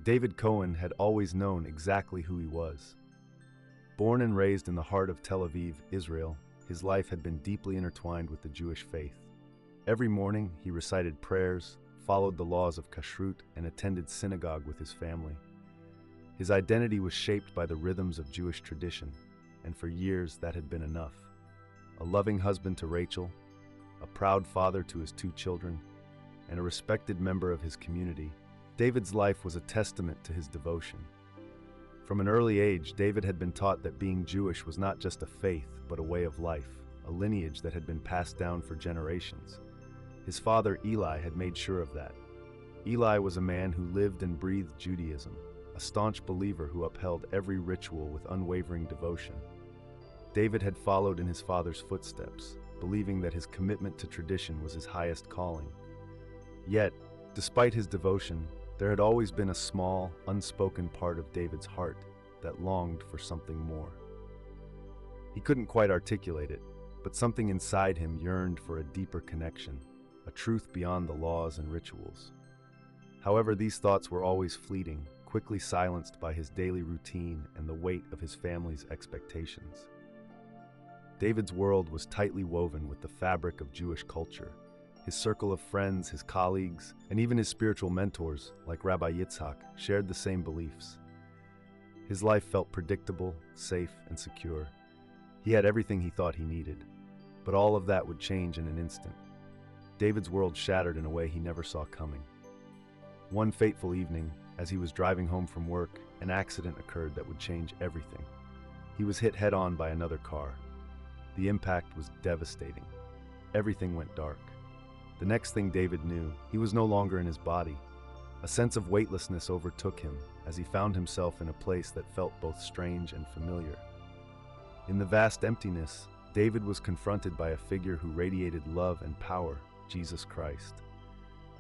David Cohen had always known exactly who he was. Born and raised in the heart of Tel Aviv, Israel, his life had been deeply intertwined with the Jewish faith. Every morning, he recited prayers, followed the laws of Kashrut, and attended synagogue with his family. His identity was shaped by the rhythms of Jewish tradition, and for years that had been enough. A loving husband to Rachel, a proud father to his 2 children, and a respected member of his community, David's life was a testament to his devotion. From an early age, David had been taught that being Jewish was not just a faith, but a way of life, a lineage that had been passed down for generations. His father, Eli, had made sure of that. Eli was a man who lived and breathed Judaism, a staunch believer who upheld every ritual with unwavering devotion. David had followed in his father's footsteps, believing that his commitment to tradition was his highest calling. Yet, despite his devotion, there had always been a small, unspoken part of David's heart that longed for something more. He couldn't quite articulate it, but something inside him yearned for a deeper connection, a truth beyond the laws and rituals. However, these thoughts were always fleeting, quickly silenced by his daily routine and the weight of his family's expectations. David's world was tightly woven with the fabric of Jewish culture. His circle of friends, his colleagues, and even his spiritual mentors, like Rabbi shared the same beliefs. His life felt predictable, safe, and secure. He had everything he thought he needed, but all of that would change in an instant. David's world shattered in a way he never saw coming. One fateful evening, as he was driving home from work, an accident occurred that would change everything. He was hit head-on by another car. The impact was devastating. Everything went dark. The next thing David knew, he was no longer in his body. A sense of weightlessness overtook him as he found himself in a place that felt both strange and familiar. In the vast emptiness, David was confronted by a figure who radiated love and power, Jesus Christ.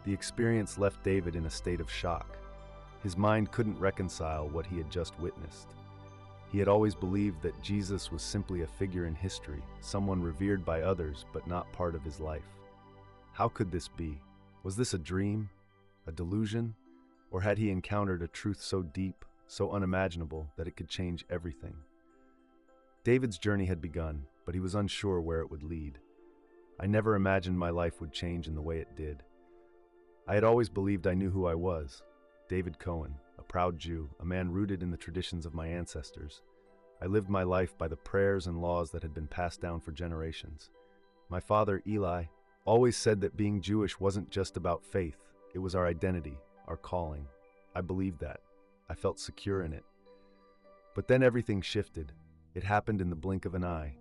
The experience left David in a state of shock. His mind couldn't reconcile what he had just witnessed. He had always believed that Jesus was simply a figure in history, someone revered by others but not part of his life. How could this be? Was this a dream, a delusion, or had he encountered a truth so deep, so unimaginable that it could change everything? David's journey had begun, but he was unsure where it would lead. I never imagined my life would change in the way it did. I had always believed I knew who I was, David Cohen, a proud Jew, a man rooted in the traditions of my ancestors. I lived my life by the prayers and laws that had been passed down for generations. My father, Eli, always said that being Jewish wasn't just about faith, it was our identity, our calling. I believed that. I felt secure in it. But then everything shifted. It happened in the blink of an eye.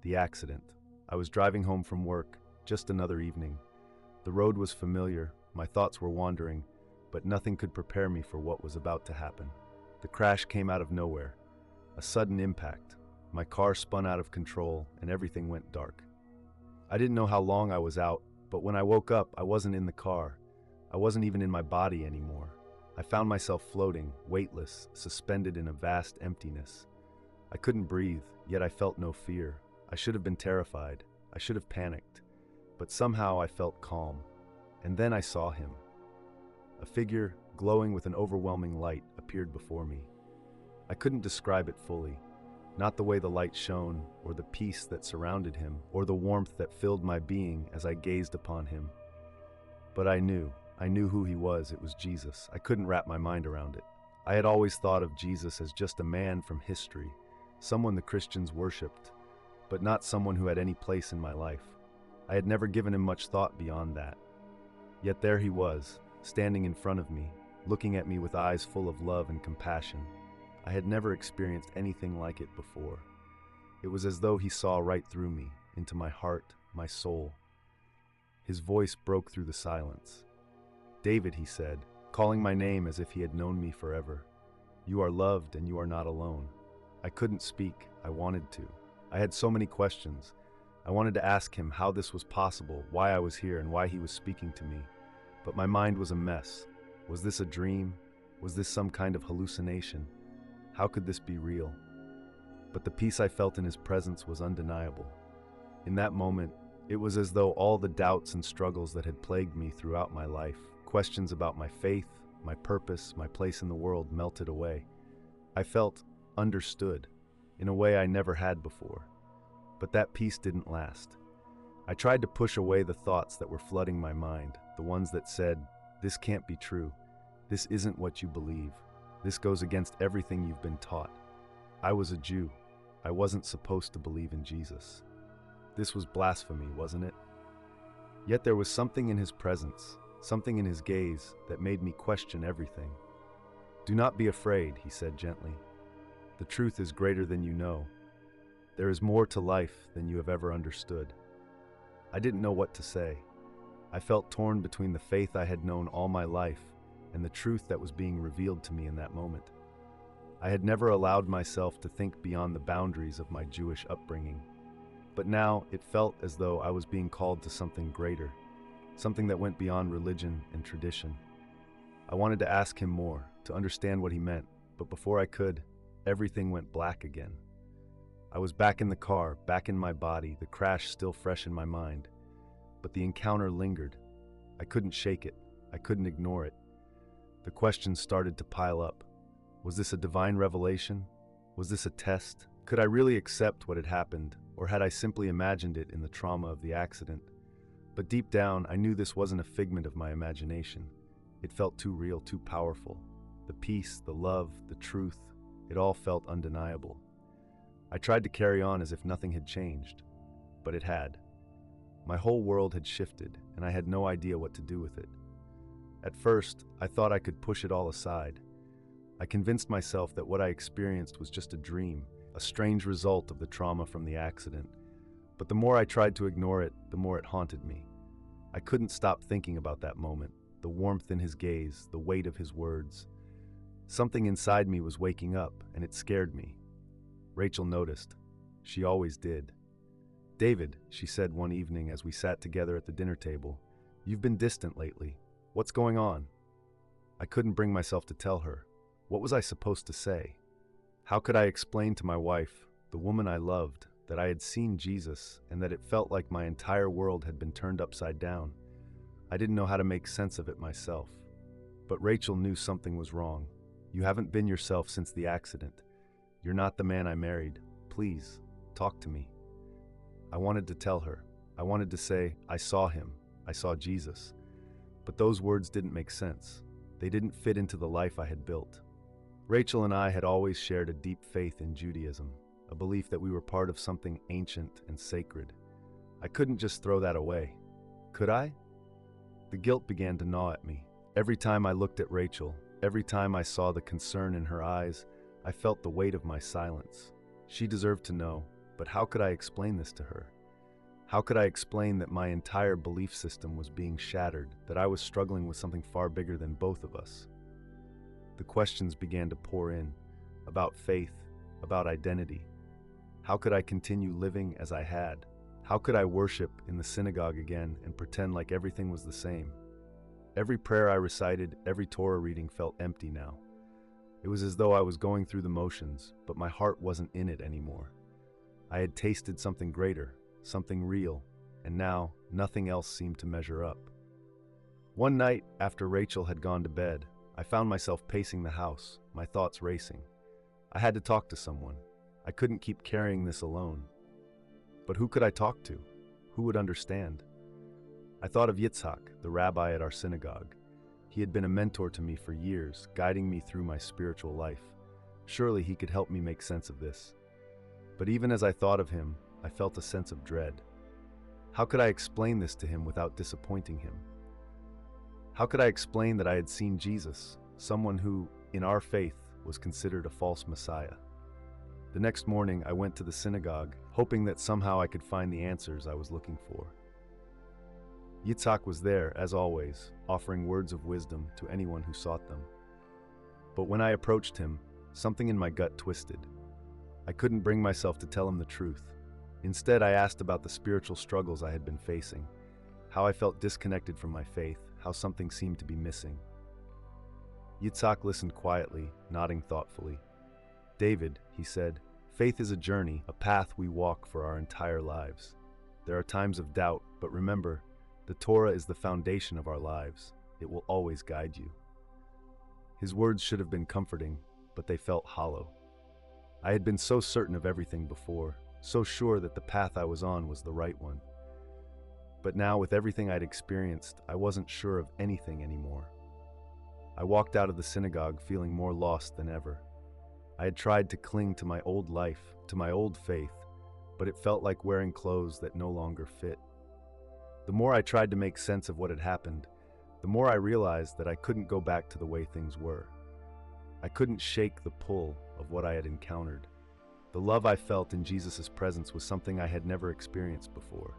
The accident. I was driving home from work, just another evening. The road was familiar, my thoughts were wandering, but nothing could prepare me for what was about to happen. The crash came out of nowhere. A sudden impact. My car spun out of control and everything went dark. I didn't know how long I was out, but when I woke up, I wasn't in the car. I wasn't even in my body anymore. I found myself floating, weightless, suspended in a vast emptiness. I couldn't breathe, yet I felt no fear. I should have been terrified. I should have panicked. But somehow I felt calm. And then I saw him. A figure, glowing with an overwhelming light, appeared before me. I couldn't describe it fully. Not the way the light shone, or the peace that surrounded him, or the warmth that filled my being as I gazed upon him. But I knew who he was. It was Jesus. I couldn't wrap my mind around it. I had always thought of Jesus as just a man from history, someone the Christians worshipped, but not someone who had any place in my life. I had never given him much thought beyond that. Yet there he was, standing in front of me, looking at me with eyes full of love and compassion. I had never experienced anything like it before. It was as though he saw right through me, into my heart, my soul. His voice broke through the silence. "David," he said, calling my name as if he had known me forever. "You are loved and you are not alone." I couldn't speak. I wanted to. I had so many questions. I wanted to ask him how this was possible, why I was here, and why he was speaking to me. But my mind was a mess. Was this a dream? Was this some kind of hallucination? How could this be real? But the peace I felt in his presence was undeniable. In that moment, it was as though all the doubts and struggles that had plagued me throughout my life, questions about my faith, my purpose, my place in the world melted away. I felt understood in a way I never had before. But that peace didn't last. I tried to push away the thoughts that were flooding my mind, the ones that said, "This can't be true. This isn't what you believe. This goes against everything you've been taught." I was a Jew. I wasn't supposed to believe in Jesus. This was blasphemy, wasn't it? Yet there was something in his presence, something in his gaze that made me question everything. "Do not be afraid," he said gently. "The truth is greater than you know. There is more to life than you have ever understood." I didn't know what to say. I felt torn between the faith I had known all my life and the truth that was being revealed to me in that moment. I had never allowed myself to think beyond the boundaries of my Jewish upbringing, but now it felt as though I was being called to something greater, something that went beyond religion and tradition. I wanted to ask him more, to understand what he meant, but before I could, everything went black again. I was back in the car, back in my body, the crash still fresh in my mind. But the encounter lingered. I couldn't shake it. I couldn't ignore it. The questions started to pile up. Was this a divine revelation? Was this a test? Could I really accept what had happened, or had I simply imagined it in the trauma of the accident? But deep down, I knew this wasn't a figment of my imagination. It felt too real, too powerful. The peace, the love, the truth, it all felt undeniable. I tried to carry on as if nothing had changed, but it had. My whole world had shifted, and I had no idea what to do with it. At first, I thought I could push it all aside. I convinced myself that what I experienced was just a dream, a strange result of the trauma from the accident. But the more I tried to ignore it, the more it haunted me. I couldn't stop thinking about that moment, the warmth in his gaze, the weight of his words. Something inside me was waking up, and it scared me. Rachel noticed. She always did. "David," she said one evening as we sat together at the dinner table, "you've been distant lately. What's going on?" I couldn't bring myself to tell her. What was I supposed to say? How could I explain to my wife, the woman I loved, that I had seen Jesus and that it felt like my entire world had been turned upside down? I didn't know how to make sense of it myself. But Rachel knew something was wrong. "You haven't been yourself since the accident. You're not the man I married. Please, talk to me." I wanted to tell her. I wanted to say, "I saw him. I saw Jesus." But those words didn't make sense. They didn't fit into the life I had built. Rachel and I had always shared a deep faith in Judaism, a belief that we were part of something ancient and sacred. I couldn't just throw that away. Could I? The guilt began to gnaw at me. Every time I looked at Rachel, every time I saw the concern in her eyes, I felt the weight of my silence. She deserved to know, but how could I explain this to her? How could I explain that my entire belief system was being shattered, that I was struggling with something far bigger than both of us? The questions began to pour in, about faith, about identity. How could I continue living as I had? How could I worship in the synagogue again and pretend like everything was the same? Every prayer I recited, every Torah reading felt empty now. It was as though I was going through the motions, but my heart wasn't in it anymore. I had tasted something greater, something real, and now nothing else seemed to measure up. One night, after Rachel had gone to bed, I found myself pacing the house, my thoughts racing. I had to talk to someone. I couldn't keep carrying this alone. But who could I talk to? Who would understand? I thought of Yitzhak, the rabbi at our synagogue. He had been a mentor to me for years, guiding me through my spiritual life. Surely he could help me make sense of this. But even as I thought of him, I felt a sense of dread. How could I explain this to him without disappointing him? How could I explain that I had seen Jesus, someone who, in our faith, was considered a false Messiah? The next morning, I went to the synagogue, hoping that somehow I could find the answers I was looking for. Yitzhak was there, as always, offering words of wisdom to anyone who sought them. But when I approached him, something in my gut twisted. I couldn't bring myself to tell him the truth. Instead, I asked about the spiritual struggles I had been facing, how I felt disconnected from my faith, how something seemed to be missing. Yitzhak listened quietly, nodding thoughtfully. "David," he said, "faith is a journey, a path we walk for our entire lives. There are times of doubt, but remember, the Torah is the foundation of our lives. It will always guide you." His words should have been comforting, but they felt hollow. I had been so certain of everything before, so sure that the path I was on was the right one. But now, with everything I'd experienced, I wasn't sure of anything anymore. I walked out of the synagogue feeling more lost than ever. I had tried to cling to my old life, to my old faith, but it felt like wearing clothes that no longer fit. The more I tried to make sense of what had happened, the more I realized that I couldn't go back to the way things were. I couldn't shake the pull of what I had encountered. The love I felt in Jesus' presence was something I had never experienced before.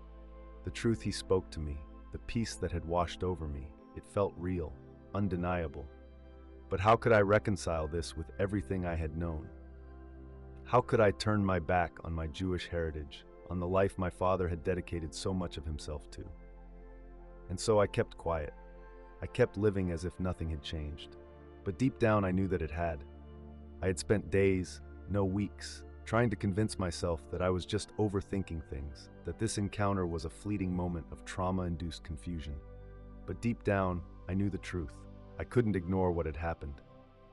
The truth he spoke to me, the peace that had washed over me, it felt real, undeniable. But how could I reconcile this with everything I had known? How could I turn my back on my Jewish heritage, on the life my father had dedicated so much of himself to? And so I kept quiet. I kept living as if nothing had changed. But deep down I knew that it had. I had spent days, no weeks, trying to convince myself that I was just overthinking things, that this encounter was a fleeting moment of trauma-induced confusion. But deep down, I knew the truth. I couldn't ignore what had happened.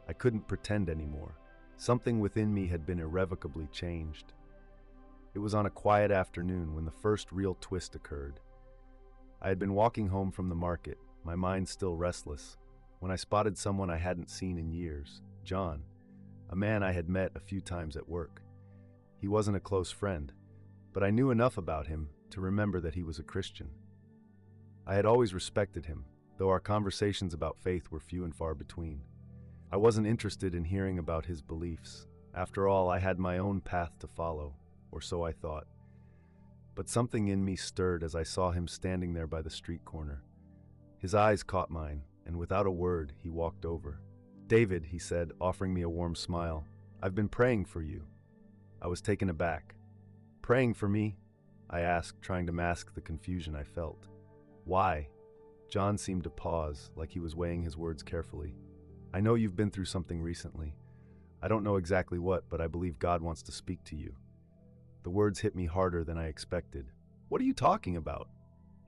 I couldn't pretend anymore. Something within me had been irrevocably changed. It was on a quiet afternoon when the first real twist occurred. I had been walking home from the market, my mind still restless, when I spotted someone I hadn't seen in years, John, a man I had met a few times at work. He wasn't a close friend, but I knew enough about him to remember that he was a Christian. I had always respected him, though our conversations about faith were few and far between. I wasn't interested in hearing about his beliefs. After all, I had my own path to follow, or so I thought. But something in me stirred as I saw him standing there by the street corner. His eyes caught mine, and without a word, he walked over. "David," he said, offering me a warm smile, "I've been praying for you." I was taken aback. "Praying for me?" I asked, trying to mask the confusion I felt. "Why?" John seemed to pause, like he was weighing his words carefully. "I know you've been through something recently. I don't know exactly what, but I believe God wants to speak to you." The words hit me harder than I expected. "What are you talking about?"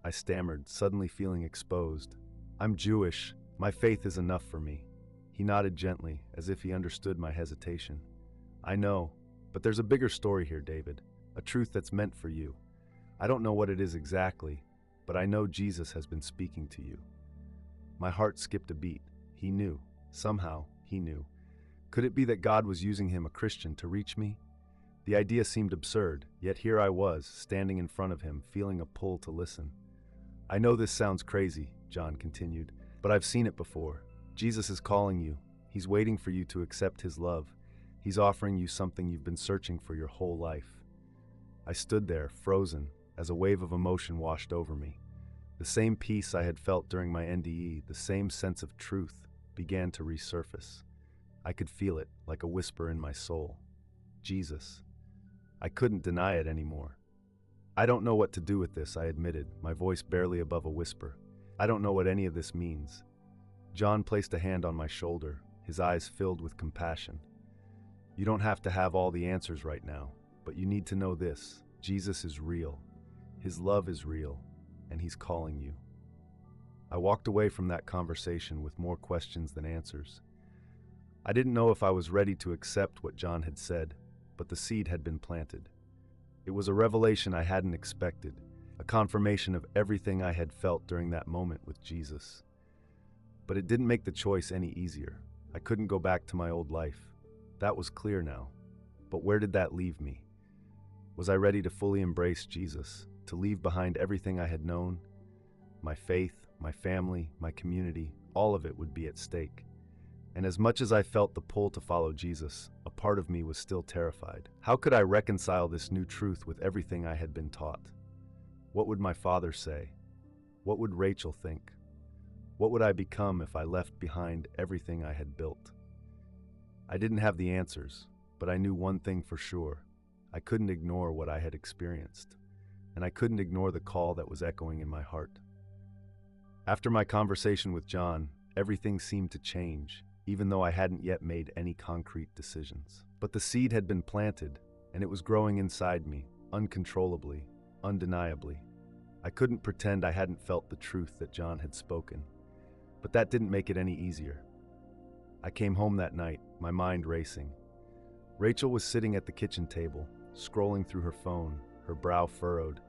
I stammered, suddenly feeling exposed. "I'm Jewish. My faith is enough for me." He nodded gently, as if he understood my hesitation. "I know, but there's a bigger story here, David, a truth that's meant for you. I don't know what it is exactly, but I know Jesus has been speaking to you." My heart skipped a beat. He knew. Somehow, he knew. Could it be that God was using him, a Christian, to reach me? The idea seemed absurd, yet here I was, standing in front of him, feeling a pull to listen. "I know this sounds crazy," John continued, "but I've seen it before. Jesus is calling you. He's waiting for you to accept his love. He's offering you something you've been searching for your whole life." I stood there, frozen, as a wave of emotion washed over me. The same peace I had felt during my NDE, the same sense of truth, began to resurface. I could feel it, like a whisper in my soul. Jesus. I couldn't deny it anymore. "I don't know what to do with this," I admitted, my voice barely above a whisper. "I don't know what any of this means." John placed a hand on my shoulder, his eyes filled with compassion. "You don't have to have all the answers right now, but you need to know this. Jesus is real. His love is real, and he's calling you." I walked away from that conversation with more questions than answers. I didn't know if I was ready to accept what John had said, but the seed had been planted. It was a revelation I hadn't expected, a confirmation of everything I had felt during that moment with Jesus. But it didn't make the choice any easier. I couldn't go back to my old life. That was clear now. But where did that leave me? Was I ready to fully embrace Jesus, to leave behind everything I had known? My faith, my family, my community, all of it would be at stake. And as much as I felt the pull to follow Jesus, a part of me was still terrified. How could I reconcile this new truth with everything I had been taught? What would my father say? What would Rachel think? What would I become if I left behind everything I had built? I didn't have the answers, but I knew one thing for sure. I couldn't ignore what I had experienced, and I couldn't ignore the call that was echoing in my heart. After my conversation with John, everything seemed to change, even though I hadn't yet made any concrete decisions. But the seed had been planted, and it was growing inside me, uncontrollably, undeniably. I couldn't pretend I hadn't felt the truth that John had spoken, but that didn't make it any easier. I came home that night, my mind racing. Rachel was sitting at the kitchen table, scrolling through her phone, her brow furrowed.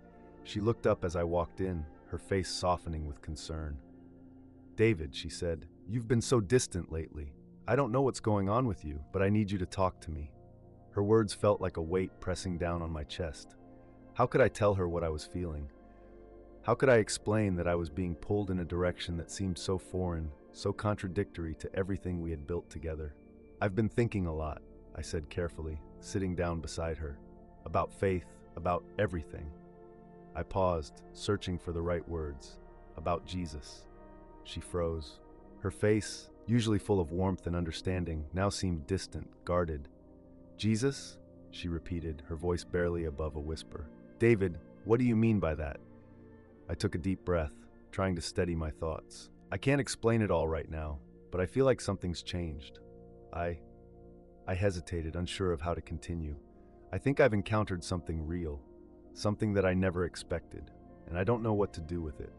She looked up as I walked in, her face softening with concern. "David," she said, "you've been so distant lately. I don't know what's going on with you, but I need you to talk to me." Her words felt like a weight pressing down on my chest. How could I tell her what I was feeling? How could I explain that I was being pulled in a direction that seemed so foreign, so contradictory to everything we had built together? "I've been thinking a lot," I said carefully, sitting down beside her. "About faith, about everything." I paused, searching for the right words. "About Jesus." She froze. Her face, usually full of warmth and understanding, now seemed distant, guarded. "Jesus?" she repeated, her voice barely above a whisper. "David, what do you mean by that?" I took a deep breath, trying to steady my thoughts. "I can't explain it all right now, but I feel like something's changed." I hesitated, unsure of how to continue. "I think I've encountered something real, something that I never expected, and I don't know what to do with it."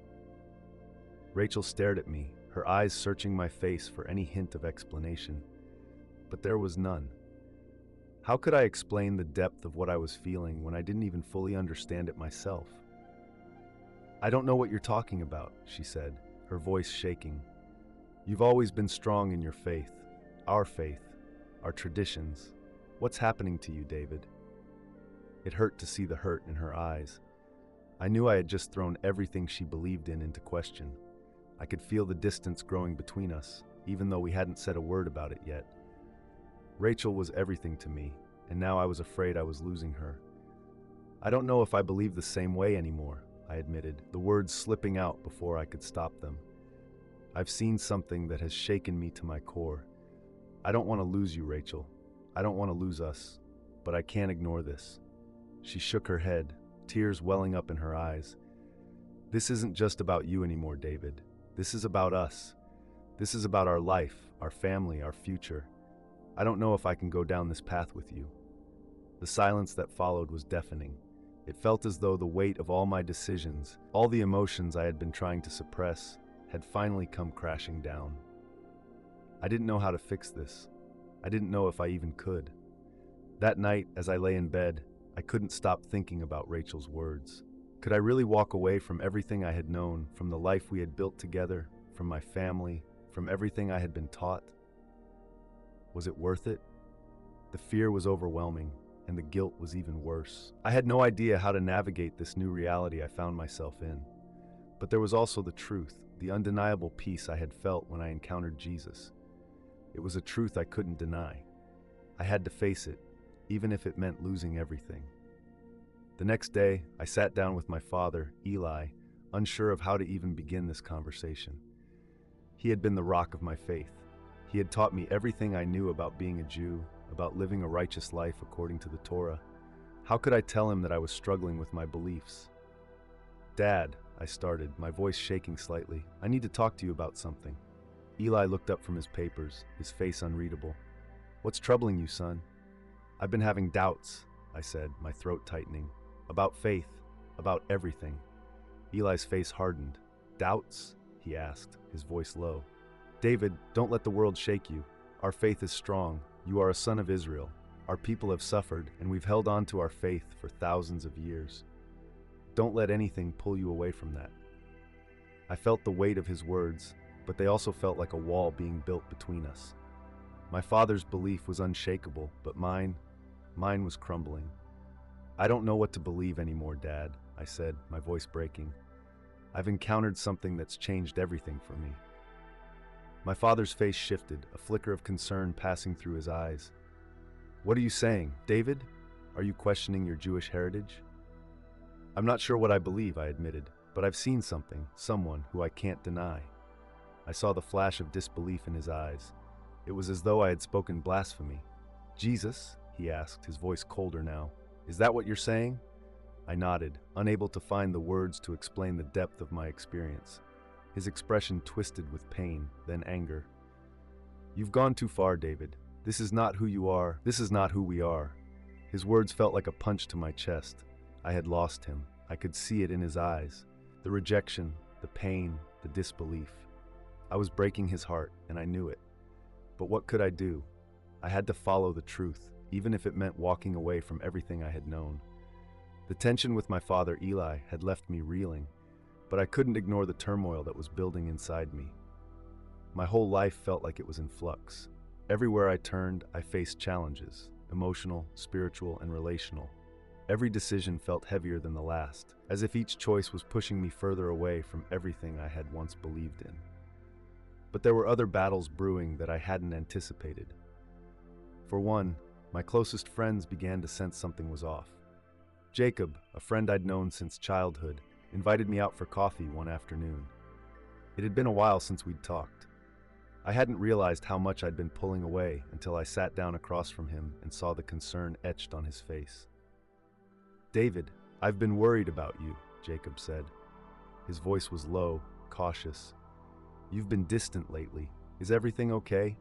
Rachel stared at me, her eyes searching my face for any hint of explanation. But there was none. How could I explain the depth of what I was feeling when I didn't even fully understand it myself? "I don't know what you're talking about," she said, her voice shaking. "You've always been strong in your faith, our traditions. What's happening to you, David?" It hurt to see the hurt in her eyes. I knew I had just thrown everything she believed in into question. I could feel the distance growing between us, even though we hadn't said a word about it yet. Rachel was everything to me, and now I was afraid I was losing her. "I don't know if I believe the same way anymore," I admitted, the words slipping out before I could stop them. "I've seen something that has shaken me to my core. I don't want to lose you, Rachel. I don't want to lose us, but I can't ignore this." She shook her head, tears welling up in her eyes. "This isn't just about you anymore, David. This is about us. This is about our life, our family, our future. I don't know if I can go down this path with you." The silence that followed was deafening. It felt as though the weight of all my decisions, all the emotions I had been trying to suppress, had finally come crashing down. I didn't know how to fix this. I didn't know if I even could. That night, as I lay in bed, I couldn't stop thinking about Rachel's words. Could I really walk away from everything I had known, from the life we had built together, from my family, from everything I had been taught? Was it worth it? The fear was overwhelming, and the guilt was even worse. I had no idea how to navigate this new reality I found myself in. But there was also the truth, the undeniable peace I had felt when I encountered Jesus. It was a truth I couldn't deny. I had to face it, even if it meant losing everything. The next day, I sat down with my father, Eli, unsure of how to even begin this conversation. He had been the rock of my faith. He had taught me everything I knew about being a Jew, about living a righteous life according to the Torah. How could I tell him that I was struggling with my beliefs? "Dad," I started, my voice shaking slightly, "I need to talk to you about something." Eli looked up from his papers, his face unreadable. "What's troubling you, son?" "I've been having doubts," I said, my throat tightening. "About faith, about everything." Eli's face hardened. "Doubts?" he asked, his voice low. "David, don't let the world shake you. Our faith is strong. You are a son of Israel. Our people have suffered, and we've held on to our faith for thousands of years. Don't let anything pull you away from that." I felt the weight of his words, but they also felt like a wall being built between us. My father's belief was unshakable, but mine was crumbling. "I don't know what to believe anymore, Dad," I said, my voice breaking. "I've encountered something that's changed everything for me." My father's face shifted, a flicker of concern passing through his eyes. "What are you saying, David? Are you questioning your Jewish heritage?" "I'm not sure what I believe," I admitted, "but I've seen something, someone who I can't deny." I saw the flash of disbelief in his eyes. It was as though I had spoken blasphemy. "Jesus?" he asked, his voice colder now. "Is that what you're saying?" I nodded, unable to find the words to explain the depth of my experience. His expression twisted with pain, then anger. "You've gone too far, David. This is not who you are. This is not who we are." His words felt like a punch to my chest. I had lost him. I could see it in his eyes. The rejection, the pain, the disbelief. I was breaking his heart, and I knew it. But what could I do? I had to follow the truth, even if it meant walking away from everything I had known. The tension with my father Eli had left me reeling, but I couldn't ignore the turmoil that was building inside me. My whole life felt like it was in flux. Everywhere I turned, I faced challenges, emotional, spiritual, and relational. Every decision felt heavier than the last, as if each choice was pushing me further away from everything I had once believed in. But there were other battles brewing that I hadn't anticipated. For one, my closest friends began to sense something was off. Jacob, a friend I'd known since childhood, invited me out for coffee one afternoon. It had been a while since we'd talked. I hadn't realized how much I'd been pulling away until I sat down across from him and saw the concern etched on his face. "David, I've been worried about you," Jacob said. His voice was low, cautious. "You've been distant lately. Is everything okay?"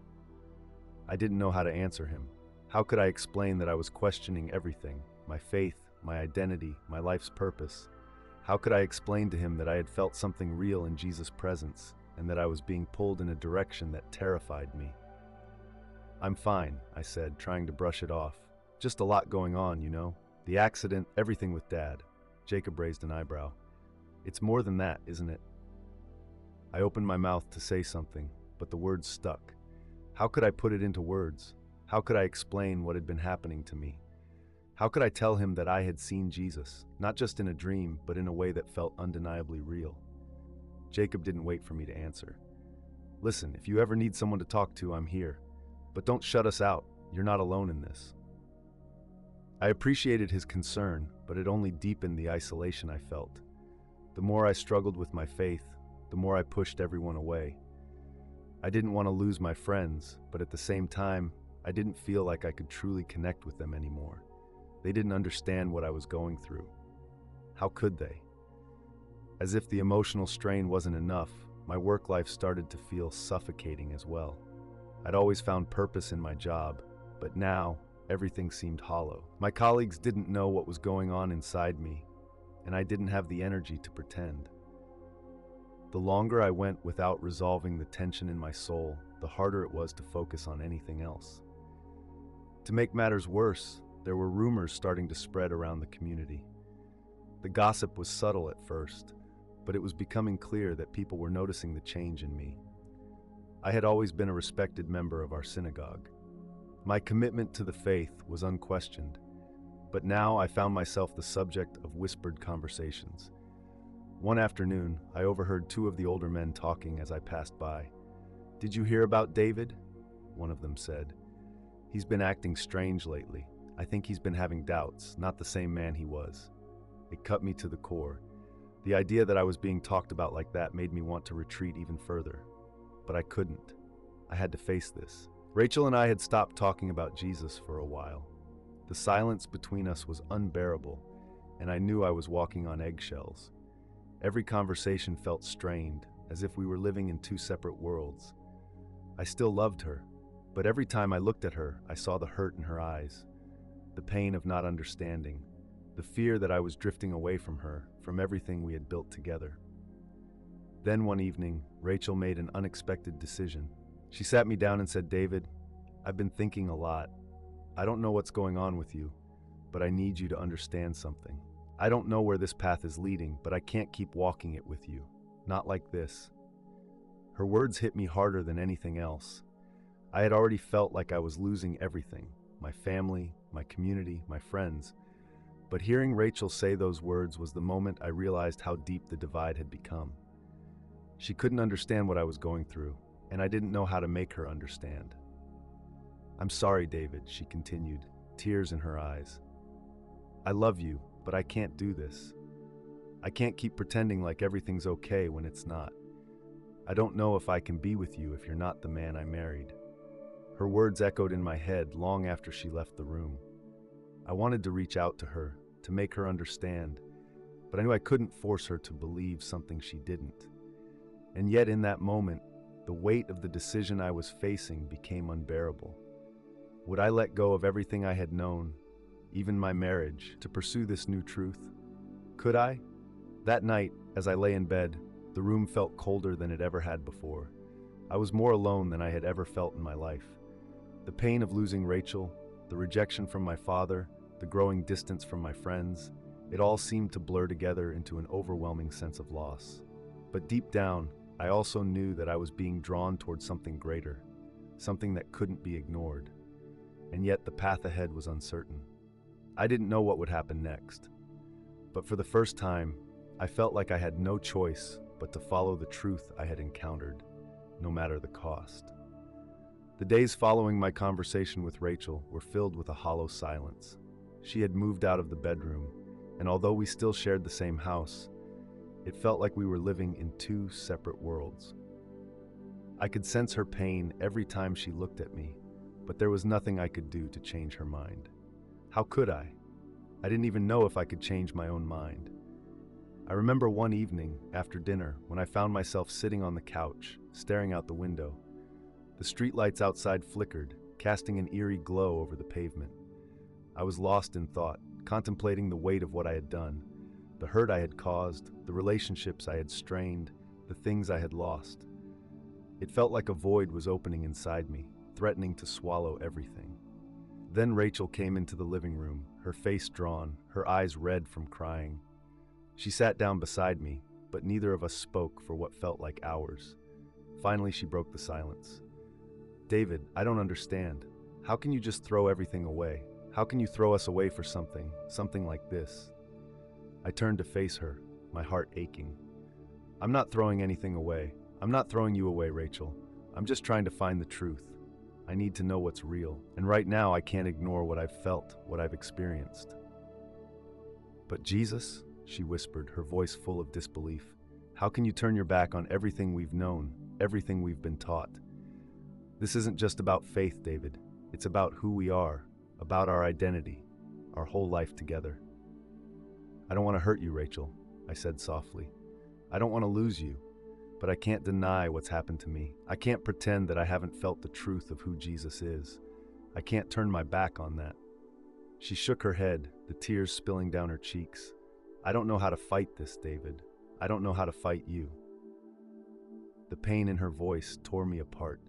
I didn't know how to answer him. How could I explain that I was questioning everything? My faith, my identity, my life's purpose. How could I explain to him that I had felt something real in Jesus' presence and that I was being pulled in a direction that terrified me? "I'm fine," I said, trying to brush it off. "Just a lot going on, you know. The accident, everything with Dad." Jacob raised an eyebrow. "It's more than that, isn't it?" I opened my mouth to say something, but the words stuck. How could I put it into words? How could I explain what had been happening to me? How could I tell him that I had seen Jesus, not just in a dream, but in a way that felt undeniably real? Jacob didn't wait for me to answer. "Listen, if you ever need someone to talk to, I'm here. But don't shut us out. You're not alone in this." I appreciated his concern, but it only deepened the isolation I felt. The more I struggled with my faith, the more I pushed everyone away. I didn't want to lose my friends, but at the same time, I didn't feel like I could truly connect with them anymore. They didn't understand what I was going through. How could they? As if the emotional strain wasn't enough, my work life started to feel suffocating as well. I'd always found purpose in my job, but now everything seemed hollow. My colleagues didn't know what was going on inside me, and I didn't have the energy to pretend. The longer I went without resolving the tension in my soul, the harder it was to focus on anything else. To make matters worse, there were rumors starting to spread around the community. The gossip was subtle at first, but it was becoming clear that people were noticing the change in me. I had always been a respected member of our synagogue. My commitment to the faith was unquestioned, but now I found myself the subject of whispered conversations. One afternoon, I overheard two of the older men talking as I passed by. "Did you hear about David?" one of them said. "He's been acting strange lately. I think he's been having doubts, not the same man he was." It cut me to the core. The idea that I was being talked about like that made me want to retreat even further. But I couldn't. I had to face this. Rachel and I had stopped talking about Jesus for a while. The silence between us was unbearable, and I knew I was walking on eggshells. Every conversation felt strained, as if we were living in two separate worlds. I still loved her, but every time I looked at her, I saw the hurt in her eyes, the pain of not understanding, the fear that I was drifting away from her, from everything we had built together. Then one evening, Rachel made an unexpected decision. She sat me down and said, "David, I've been thinking a lot. I don't know what's going on with you, but I need you to understand something. I don't know where this path is leading, but I can't keep walking it with you. Not like this." Her words hit me harder than anything else. I had already felt like I was losing everything, my family, my community, my friends. But hearing Rachel say those words was the moment I realized how deep the divide had become. She couldn't understand what I was going through, and I didn't know how to make her understand. "I'm sorry, David," she continued, tears in her eyes. "I love you, but I can't do this. I can't keep pretending like everything's okay when it's not. I don't know if I can be with you if you're not the man I married." Her words echoed in my head long after she left the room. I wanted to reach out to her, to make her understand, but I knew I couldn't force her to believe something she didn't. And yet in that moment, the weight of the decision I was facing became unbearable. Would I let go of everything I had known, even my marriage, to pursue this new truth? Could I? That night, as I lay in bed, the room felt colder than it ever had before. I was more alone than I had ever felt in my life. The pain of losing Rachel, the rejection from my father, the growing distance from my friends, it all seemed to blur together into an overwhelming sense of loss. But deep down, I also knew that I was being drawn towards something greater, something that couldn't be ignored. And yet the path ahead was uncertain. I didn't know what would happen next. But for the first time, I felt like I had no choice but to follow the truth I had encountered, no matter the cost. The days following my conversation with Rachel were filled with a hollow silence. She had moved out of the bedroom, and although we still shared the same house, it felt like we were living in two separate worlds. I could sense her pain every time she looked at me, but there was nothing I could do to change her mind. How could I? I didn't even know if I could change my own mind. I remember one evening, after dinner, when I found myself sitting on the couch, staring out the window. The streetlights outside flickered, casting an eerie glow over the pavement. I was lost in thought, contemplating the weight of what I had done, the hurt I had caused, the relationships I had strained, the things I had lost. It felt like a void was opening inside me, threatening to swallow everything. Then Rachel came into the living room, her face drawn, her eyes red from crying. She sat down beside me, but neither of us spoke for what felt like hours. Finally, she broke the silence. "David, I don't understand. How can you just throw everything away? How can you throw us away for something like this?" I turned to face her, my heart aching. "I'm not throwing anything away. I'm not throwing you away, Rachel. I'm just trying to find the truth. I need to know what's real, and right now I can't ignore what I've felt, what I've experienced." "But Jesus," she whispered, her voice full of disbelief, "how can you turn your back on everything we've known, everything we've been taught? This isn't just about faith, David. It's about who we are, about our identity, our whole life together." "I don't want to hurt you, Rachel," I said softly. "I don't want to lose you, but I can't deny what's happened to me. I can't pretend that I haven't felt the truth of who Jesus is. I can't turn my back on that." She shook her head, the tears spilling down her cheeks. "I don't know how to fight this, David. I don't know how to fight you." The pain in her voice tore me apart.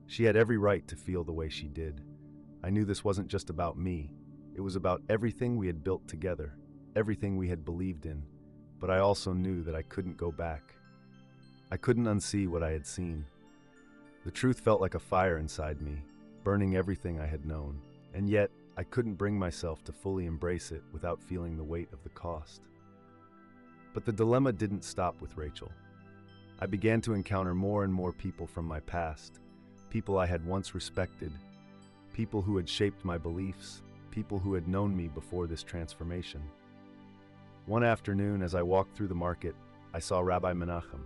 She had every right to feel the way she did. I knew this wasn't just about me. It was about everything we had built together, everything we had believed in, but I also knew that I couldn't go back. I couldn't unsee what I had seen. The truth felt like a fire inside me, burning everything I had known, and yet I couldn't bring myself to fully embrace it without feeling the weight of the cost. But the dilemma didn't stop with Rachel. I began to encounter more and more people from my past, people I had once respected, people who had shaped my beliefs, people who had known me before this transformation. One afternoon, as I walked through the market, I saw Rabbi Menachem.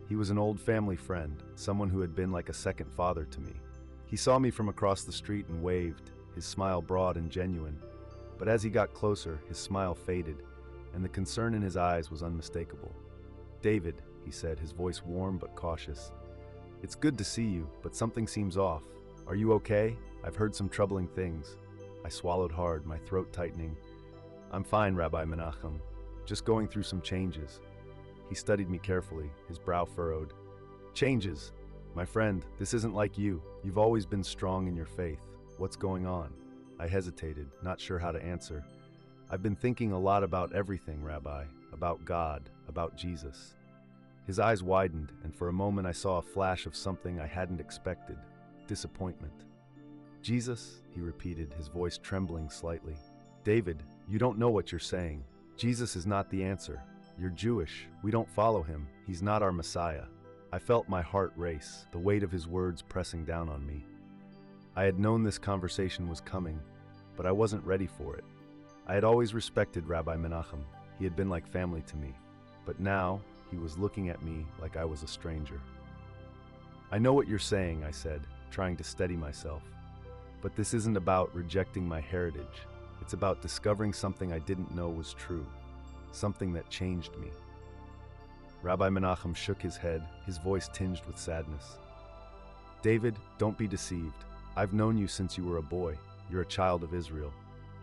He was an old family friend, someone who had been like a second father to me. He saw me from across the street and waved, his smile broad and genuine. But as he got closer, his smile faded, and the concern in his eyes was unmistakable. "David," he said, his voice warm but cautious, "it's good to see you, but something seems off. Are you okay? I've heard some troubling things." I swallowed hard, my throat tightening. "I'm fine, Rabbi Menachem. Just going through some changes." He studied me carefully, his brow furrowed. "Changes? My friend, this isn't like you. You've always been strong in your faith. What's going on?" I hesitated, not sure how to answer. "I've been thinking a lot about everything, Rabbi, about God, about Jesus." His eyes widened, and for a moment I saw a flash of something I hadn't expected: disappointment. "Jesus," he repeated, his voice trembling slightly. "David, you don't know what you're saying. Jesus is not the answer. You're Jewish. We don't follow him. He's not our Messiah." I felt my heart race, the weight of his words pressing down on me. I had known this conversation was coming, but I wasn't ready for it. I had always respected Rabbi Menachem. He had been like family to me. But now, he was looking at me like I was a stranger. "I know what you're saying," I said, trying to steady myself. "But this isn't about rejecting my heritage. It's about discovering something I didn't know was true, something that changed me." Rabbi Menachem shook his head, his voice tinged with sadness. "David, don't be deceived. I've known you since you were a boy. You're a child of Israel.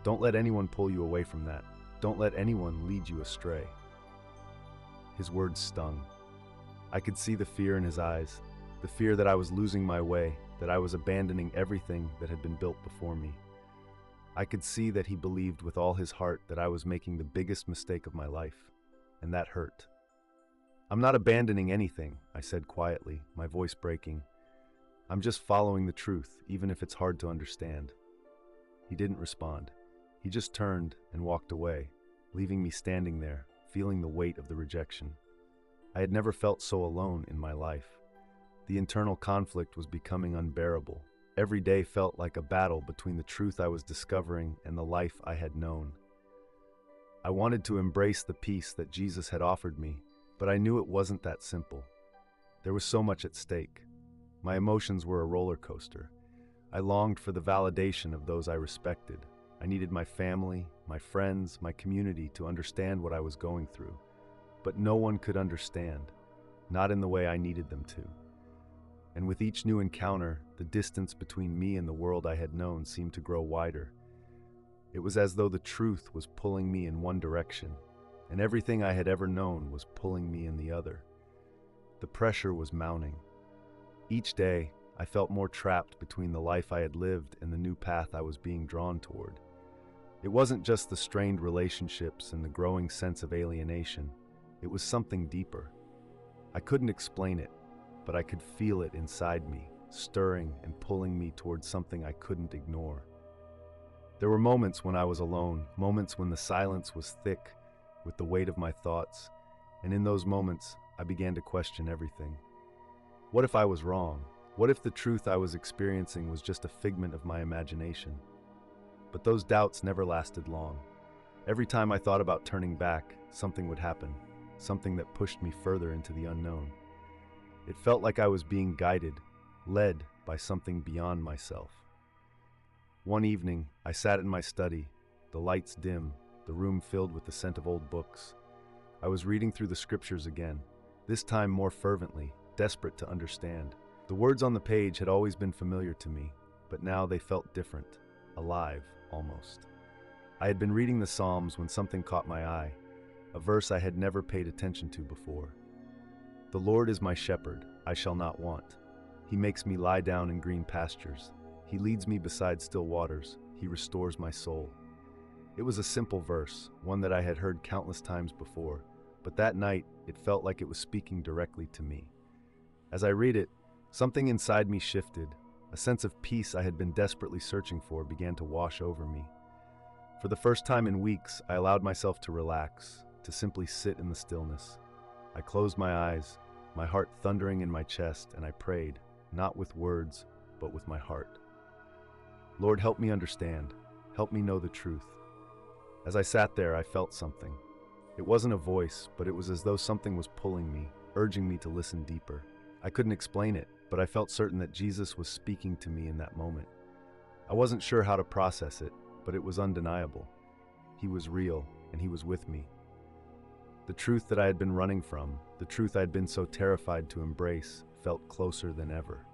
Don't let anyone pull you away from that. Don't let anyone lead you astray." His words stung. I could see the fear in his eyes. the fear that I was losing my way, that I was abandoning everything that had been built before me. I could see that he believed with all his heart that I was making the biggest mistake of my life, and that hurt. "I'm not abandoning anything," I said quietly, my voice breaking. "I'm just following the truth, even if it's hard to understand." He didn't respond. He just turned and walked away, leaving me standing there, feeling the weight of the rejection. I had never felt so alone in my life. The internal conflict was becoming unbearable. Every day felt like a battle between the truth I was discovering and the life I had known. I wanted to embrace the peace that Jesus had offered me, but I knew it wasn't that simple. There was so much at stake. My emotions were a roller coaster. I longed for the validation of those I respected. I needed my family, my friends, my community to understand what I was going through. But no one could understand, not in the way I needed them to. And with each new encounter, the distance between me and the world I had known seemed to grow wider. It was as though the truth was pulling me in one direction, and everything I had ever known was pulling me in the other. The pressure was mounting. Each day, I felt more trapped between the life I had lived and the new path I was being drawn toward. It wasn't just the strained relationships and the growing sense of alienation. It was something deeper. I couldn't explain it, but I could feel it inside me, stirring and pulling me towards something I couldn't ignore. There were moments when I was alone, moments when the silence was thick with the weight of my thoughts, and in those moments, I began to question everything. What if I was wrong? What if the truth I was experiencing was just a figment of my imagination? But those doubts never lasted long. Every time I thought about turning back, something would happen, something that pushed me further into the unknown. It felt like I was being guided, led by something beyond myself. One evening, I sat in my study, the lights dim, the room filled with the scent of old books. I was reading through the scriptures again, this time more fervently, desperate to understand. The words on the page had always been familiar to me, but now they felt different, alive, almost. I had been reading the Psalms when something caught my eye, a verse I had never paid attention to before. "The Lord is my shepherd, I shall not want. He makes me lie down in green pastures. He leads me beside still waters. He restores my soul." It was a simple verse, one that I had heard countless times before, but that night it felt like it was speaking directly to me. As I read it, something inside me shifted. A sense of peace I had been desperately searching for began to wash over me. For the first time in weeks, I allowed myself to relax, to simply sit in the stillness. I closed my eyes, my heart thundering in my chest, and I prayed, not with words, but with my heart. "Lord, help me understand. Help me know the truth." As I sat there, I felt something. It wasn't a voice, but it was as though something was pulling me, urging me to listen deeper. I couldn't explain it, but I felt certain that Jesus was speaking to me in that moment. I wasn't sure how to process it, but it was undeniable. He was real, and he was with me. The truth that I had been running from, the truth I had been so terrified to embrace, felt closer than ever.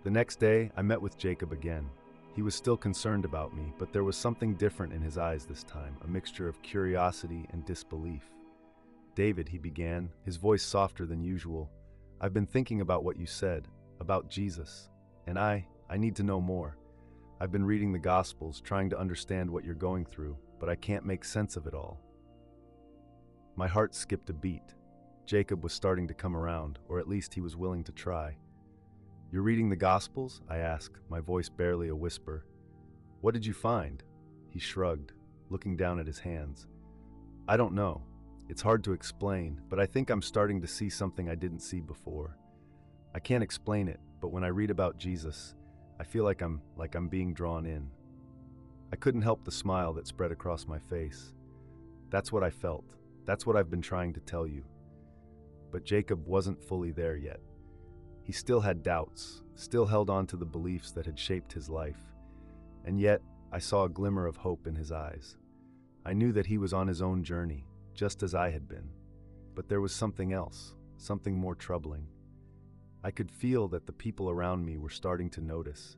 The next day, I met with Jacob again. He was still concerned about me, but there was something different in his eyes this time, a mixture of curiosity and disbelief. "David," he began, his voice softer than usual, "I've been thinking about what you said, about Jesus, and I need to know more. I've been reading the Gospels, trying to understand what you're going through, but I can't make sense of it all." My heart skipped a beat. Jacob was starting to come around, or at least he was willing to try. "You're reading the Gospels?" I asked, my voice barely a whisper. "What did you find?" He shrugged, looking down at his hands. "I don't know. It's hard to explain, but I think I'm starting to see something I didn't see before. I can't explain it, but when I read about Jesus, I feel like I'm being drawn in." I couldn't help the smile that spread across my face. "That's what I felt. That's what I've been trying to tell you." But Jacob wasn't fully there yet. He still had doubts, still held on to the beliefs that had shaped his life. And yet, I saw a glimmer of hope in his eyes. I knew that he was on his own journey, just as I had been. But there was something else, something more troubling. I could feel that the people around me were starting to notice.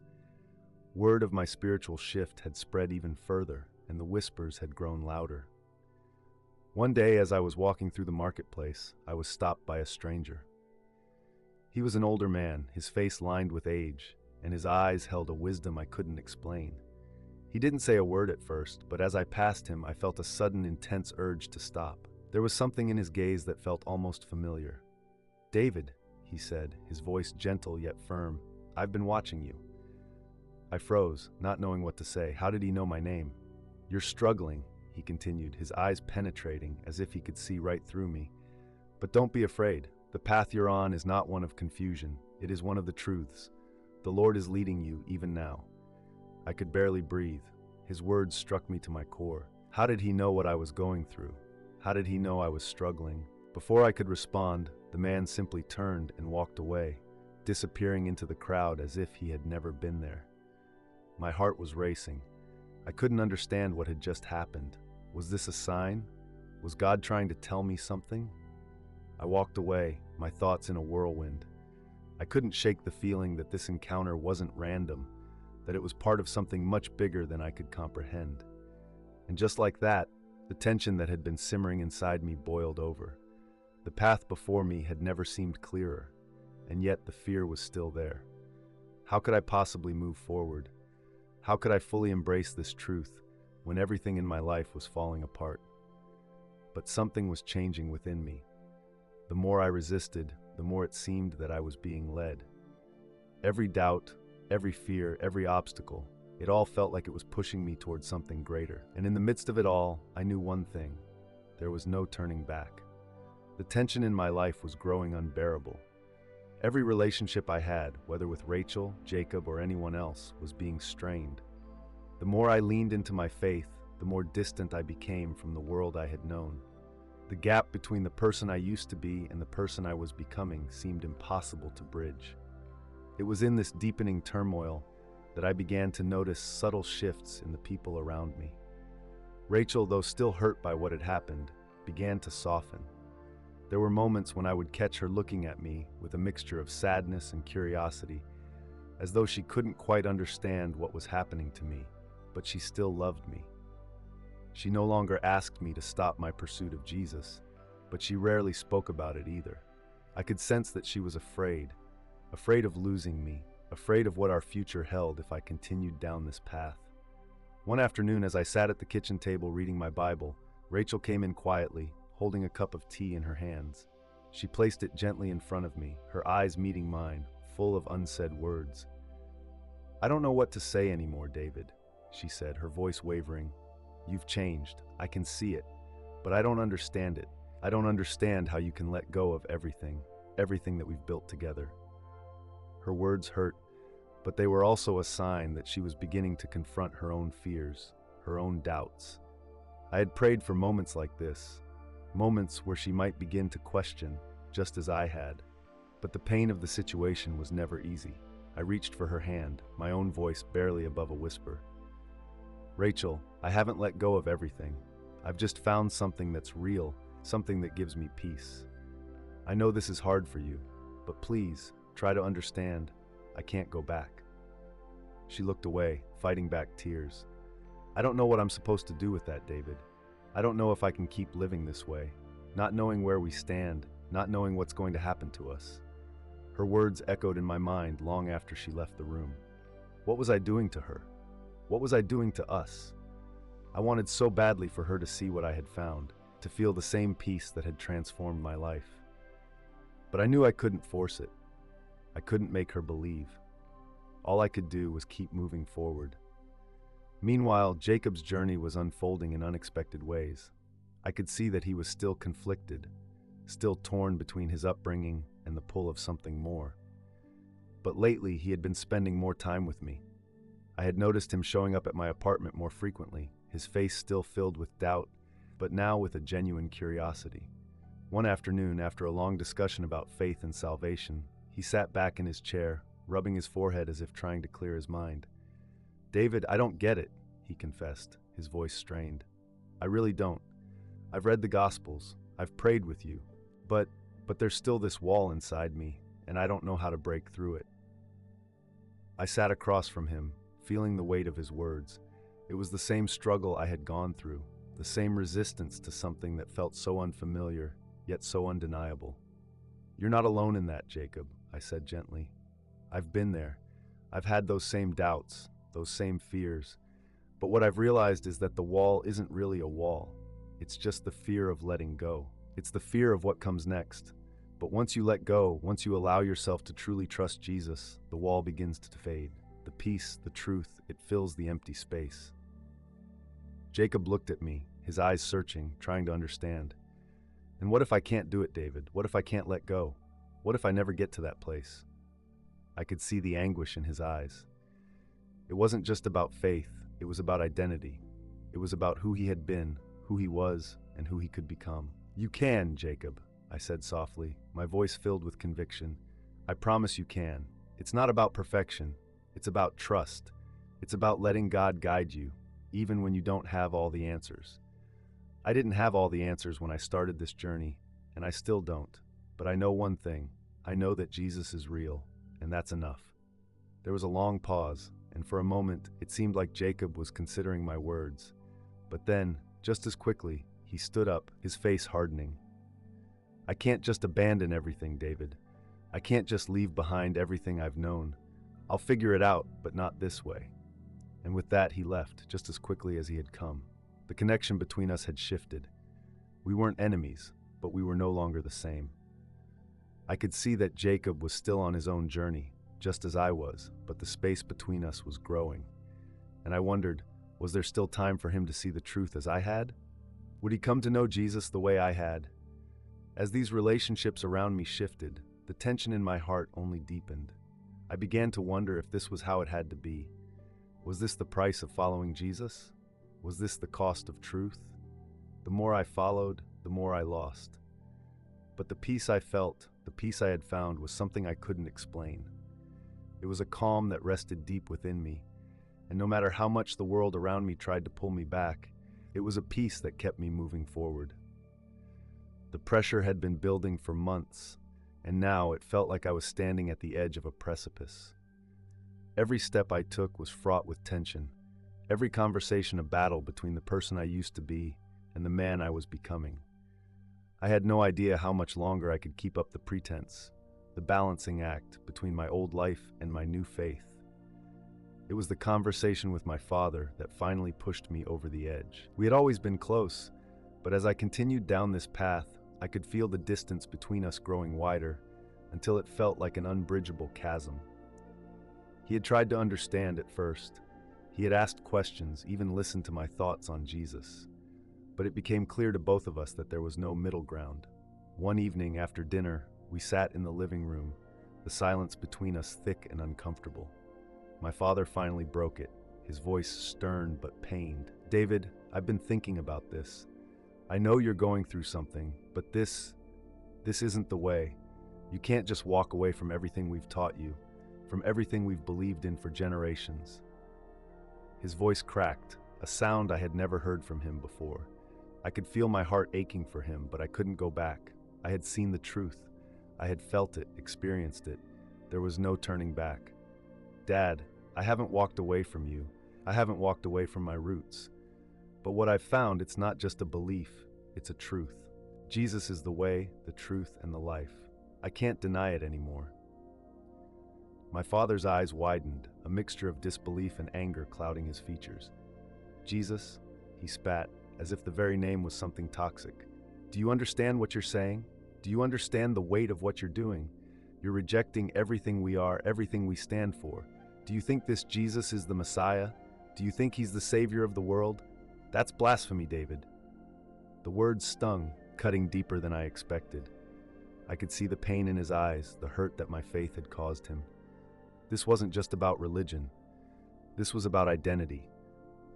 Word of my spiritual shift had spread even further, and the whispers had grown louder. One day, as I was walking through the marketplace, I was stopped by a stranger. He was an older man, his face lined with age, and his eyes held a wisdom I couldn't explain. He didn't say a word at first, but as I passed him, I felt a sudden, intense urge to stop. There was something in his gaze that felt almost familiar. "David," he said, his voice gentle yet firm, "I've been watching you." I froze, not knowing what to say. How did he know my name? "You're struggling," he continued, his eyes penetrating as if he could see right through me. "But don't be afraid. The path you're on is not one of confusion. It is one of the truths. The Lord is leading you even now." I could barely breathe. His words struck me to my core. How did he know what I was going through? How did he know I was struggling? Before I could respond, the man simply turned and walked away, disappearing into the crowd as if he had never been there. My heart was racing. I couldn't understand what had just happened. Was this a sign? Was God trying to tell me something? I walked away, my thoughts in a whirlwind. I couldn't shake the feeling that this encounter wasn't random, that it was part of something much bigger than I could comprehend. And just like that, the tension that had been simmering inside me boiled over. The path before me had never seemed clearer, and yet the fear was still there. How could I possibly move forward? How could I fully embrace this truth when everything in my life was falling apart? But something was changing within me. The more I resisted, the more it seemed that I was being led. Every doubt, every fear, every obstacle, it all felt like it was pushing me towards something greater. And in the midst of it all, I knew one thing: there was no turning back. The tension in my life was growing unbearable. Every relationship I had, whether with Rachel, Jacob, or anyone else, was being strained. The more I leaned into my faith, the more distant I became from the world I had known. The gap between the person I used to be and the person I was becoming seemed impossible to bridge. It was in this deepening turmoil that I began to notice subtle shifts in the people around me. Rachel, though still hurt by what had happened, began to soften. There were moments when I would catch her looking at me with a mixture of sadness and curiosity, as though she couldn't quite understand what was happening to me, but she still loved me. She no longer asked me to stop my pursuit of Jesus, but she rarely spoke about it either. I could sense that she was afraid of losing me, afraid of what our future held if I continued down this path. One afternoon, as I sat at the kitchen table reading my Bible, Rachel came in quietly, holding a cup of tea in her hands. She placed it gently in front of me, her eyes meeting mine, full of unsaid words. "I don't know what to say anymore, David," she said, her voice wavering. "You've changed. I can see it. But I don't understand it. I don't understand how you can let go of everything that we've built together." Her words hurt, but they were also a sign that she was beginning to confront her own fears, her own doubts. I had prayed for moments like this, moments where she might begin to question, just as I had. But the pain of the situation was never easy. I reached for her hand, my own voice barely above a whisper. "Rachel, I haven't let go of everything. I've just found something that's real, something that gives me peace. I know this is hard for you, but please, try to understand. I can't go back." She looked away, fighting back tears. "I don't know what I'm supposed to do with that, David. I don't know if I can keep living this way, not knowing where we stand, not knowing what's going to happen to us." Her words echoed in my mind long after she left the room. What was I doing to her? What was I doing to us? I wanted so badly for her to see what I had found, to feel the same peace that had transformed my life. But I knew I couldn't force it. I couldn't make her believe. All I could do was keep moving forward. Meanwhile, Jacob's journey was unfolding in unexpected ways. I could see that he was still conflicted, still torn between his upbringing and the pull of something more. But lately, he had been spending more time with me. I had noticed him showing up at my apartment more frequently, his face still filled with doubt, but now with a genuine curiosity. One afternoon, after a long discussion about faith and salvation, he sat back in his chair, rubbing his forehead as if trying to clear his mind. "David, I don't get it," he confessed, his voice strained. "I really don't. I've read the Gospels, I've prayed with you, but there's still this wall inside me, and I don't know how to break through it." I sat across from him, feeling the weight of his words. It was the same struggle I had gone through, the same resistance to something that felt so unfamiliar, yet so undeniable. "You're not alone in that, Jacob. I said gently. I've been there. I've had those same doubts, those same fears. But what I've realized is that the wall isn't really a wall. It's just the fear of letting go. It's the fear of what comes next. But once you let go, once you allow yourself to truly trust Jesus, the wall begins to fade. The peace, the truth, it fills the empty space. Jacob looked at me, his eyes searching, trying to understand. And what if I can't do it, David? What if I can't let go? What if I never get to that place? I could see the anguish in his eyes. It wasn't just about faith, it was about identity. It was about who he had been, who he was, and who he could become. You can, Jacob, I said softly, my voice filled with conviction. I promise you can. It's not about perfection. It's about trust. It's about letting God guide you, even when you don't have all the answers. I didn't have all the answers when I started this journey, and I still don't. But I know one thing. I know that Jesus is real, and that's enough. There was a long pause, and for a moment, it seemed like Jacob was considering my words. But then, just as quickly, he stood up, his face hardening. I can't just abandon everything, David. I can't just leave behind everything I've known. I'll figure it out, but not this way. And with that, he left, just as quickly as he had come. The connection between us had shifted. We weren't enemies, but we were no longer the same. I could see that Jacob was still on his own journey, just as I was, but the space between us was growing. And I wondered, was there still time for him to see the truth as I had? Would he come to know Jesus the way I had? As these relationships around me shifted, the tension in my heart only deepened. I began to wonder if this was how it had to be. Was this the price of following Jesus? Was this the cost of truth? The more I followed, the more I lost. But the peace I felt, the peace I had found, was something I couldn't explain. It was a calm that rested deep within me, and no matter how much the world around me tried to pull me back, it was a peace that kept me moving forward. The pressure had been building for months, and now it felt like I was standing at the edge of a precipice. Every step I took was fraught with tension, every conversation a battle between the person I used to be and the man I was becoming. I had no idea how much longer I could keep up the pretense, the balancing act between my old life and my new faith. It was the conversation with my father that finally pushed me over the edge. We had always been close, but as I continued down this path, I could feel the distance between us growing wider until it felt like an unbridgeable chasm. He had tried to understand at first. He had asked questions, even listened to my thoughts on Jesus. But it became clear to both of us that there was no middle ground. One evening after dinner, we sat in the living room, the silence between us thick and uncomfortable. My father finally broke it, his voice stern but pained. David, I've been thinking about this. I know you're going through something, but this isn't the way. You can't just walk away from everything we've taught you, from everything we've believed in for generations. His voice cracked, a sound I had never heard from him before. I could feel my heart aching for him, but I couldn't go back. I had seen the truth. I had felt it, experienced it. There was no turning back. Dad, I haven't walked away from you. I haven't walked away from my roots. But what I've found, it's not just a belief, it's a truth. Jesus is the way, the truth, and the life. I can't deny it anymore. My father's eyes widened, a mixture of disbelief and anger clouding his features. Jesus, he spat, as if the very name was something toxic. Do you understand what you're saying? Do you understand the weight of what you're doing? You're rejecting everything we are, everything we stand for. Do you think this Jesus is the Messiah? Do you think he's the Savior of the world? That's blasphemy, David. The words stung, cutting deeper than I expected. I could see the pain in his eyes, the hurt that my faith had caused him. This wasn't just about religion. This was about identity,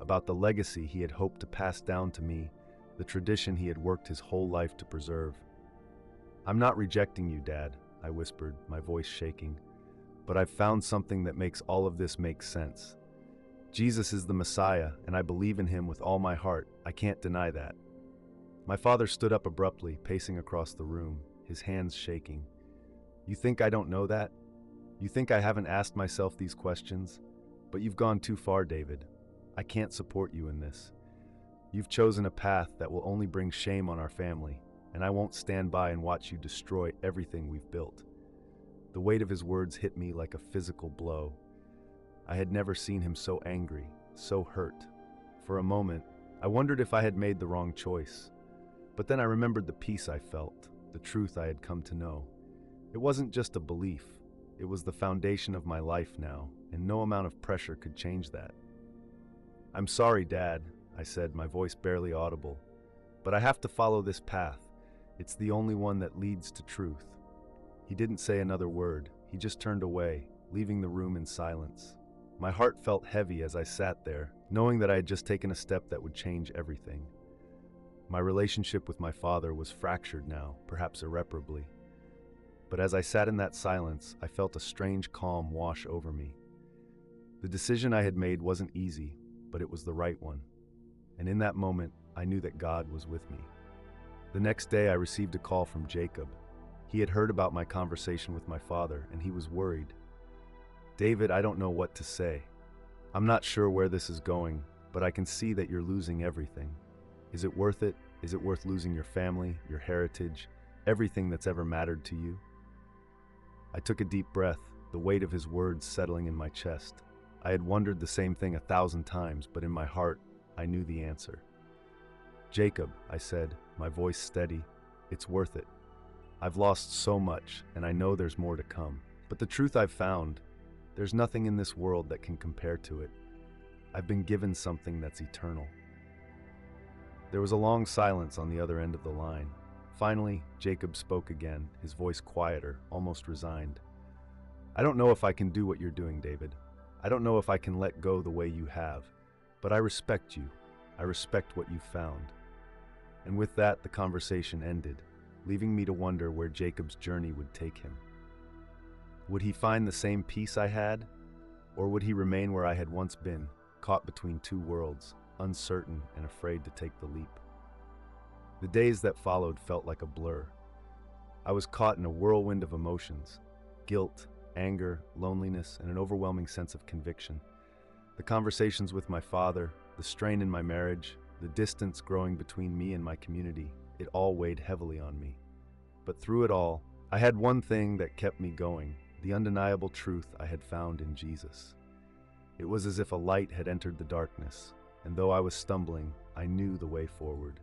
about the legacy he had hoped to pass down to me, the tradition he had worked his whole life to preserve. I'm not rejecting you, Dad, I whispered, my voice shaking, but I've found something that makes all of this make sense. Jesus is the Messiah, and I believe in him with all my heart. I can't deny that. My father stood up abruptly, pacing across the room, his hands shaking. You think I don't know that? You think I haven't asked myself these questions? But you've gone too far, David. I can't support you in this. You've chosen a path that will only bring shame on our family, and I won't stand by and watch you destroy everything we've built. The weight of his words hit me like a physical blow. I had never seen him so angry, so hurt. For a moment, I wondered if I had made the wrong choice. But then I remembered the peace I felt, the truth I had come to know. It wasn't just a belief. It was the foundation of my life now, and no amount of pressure could change that. "I'm sorry, Dad," I said, my voice barely audible. "But I have to follow this path. It's the only one that leads to truth." He didn't say another word. He just turned away, leaving the room in silence. My heart felt heavy as I sat there, knowing that I had just taken a step that would change everything. My relationship with my father was fractured now, perhaps irreparably. But as I sat in that silence, I felt a strange calm wash over me. The decision I had made wasn't easy, but it was the right one. And in that moment, I knew that God was with me. The next day, I received a call from Jacob. He had heard about my conversation with my father, and he was worried. "David, I don't know what to say. I'm not sure where this is going, but I can see that you're losing everything. Is it worth it? Is it worth losing your family, your heritage, everything that's ever mattered to you?" I took a deep breath, the weight of his words settling in my chest. I had wondered the same thing 1,000 times, but in my heart, I knew the answer. "Jacob," I said, my voice steady, "it's worth it. I've lost so much, and I know there's more to come. But the truth I've found, there's nothing in this world that can compare to it. I've been given something that's eternal." There was a long silence on the other end of the line. Finally, Jacob spoke again, his voice quieter, almost resigned. "I don't know if I can do what you're doing, David. I don't know if I can let go the way you have, but I respect you. I respect what you've found." And with that, the conversation ended, leaving me to wonder where Jacob's journey would take him. Would he find the same peace I had, or would he remain where I had once been, caught between two worlds, uncertain and afraid to take the leap? The days that followed felt like a blur. I was caught in a whirlwind of emotions: guilt, anger, loneliness, and an overwhelming sense of conviction. The conversations with my father, the strain in my marriage, the distance growing between me and my community, it all weighed heavily on me. But through it all, I had one thing that kept me going, the undeniable truth I had found in Jesus. It was as if a light had entered the darkness, and though I was stumbling, I knew the way forward.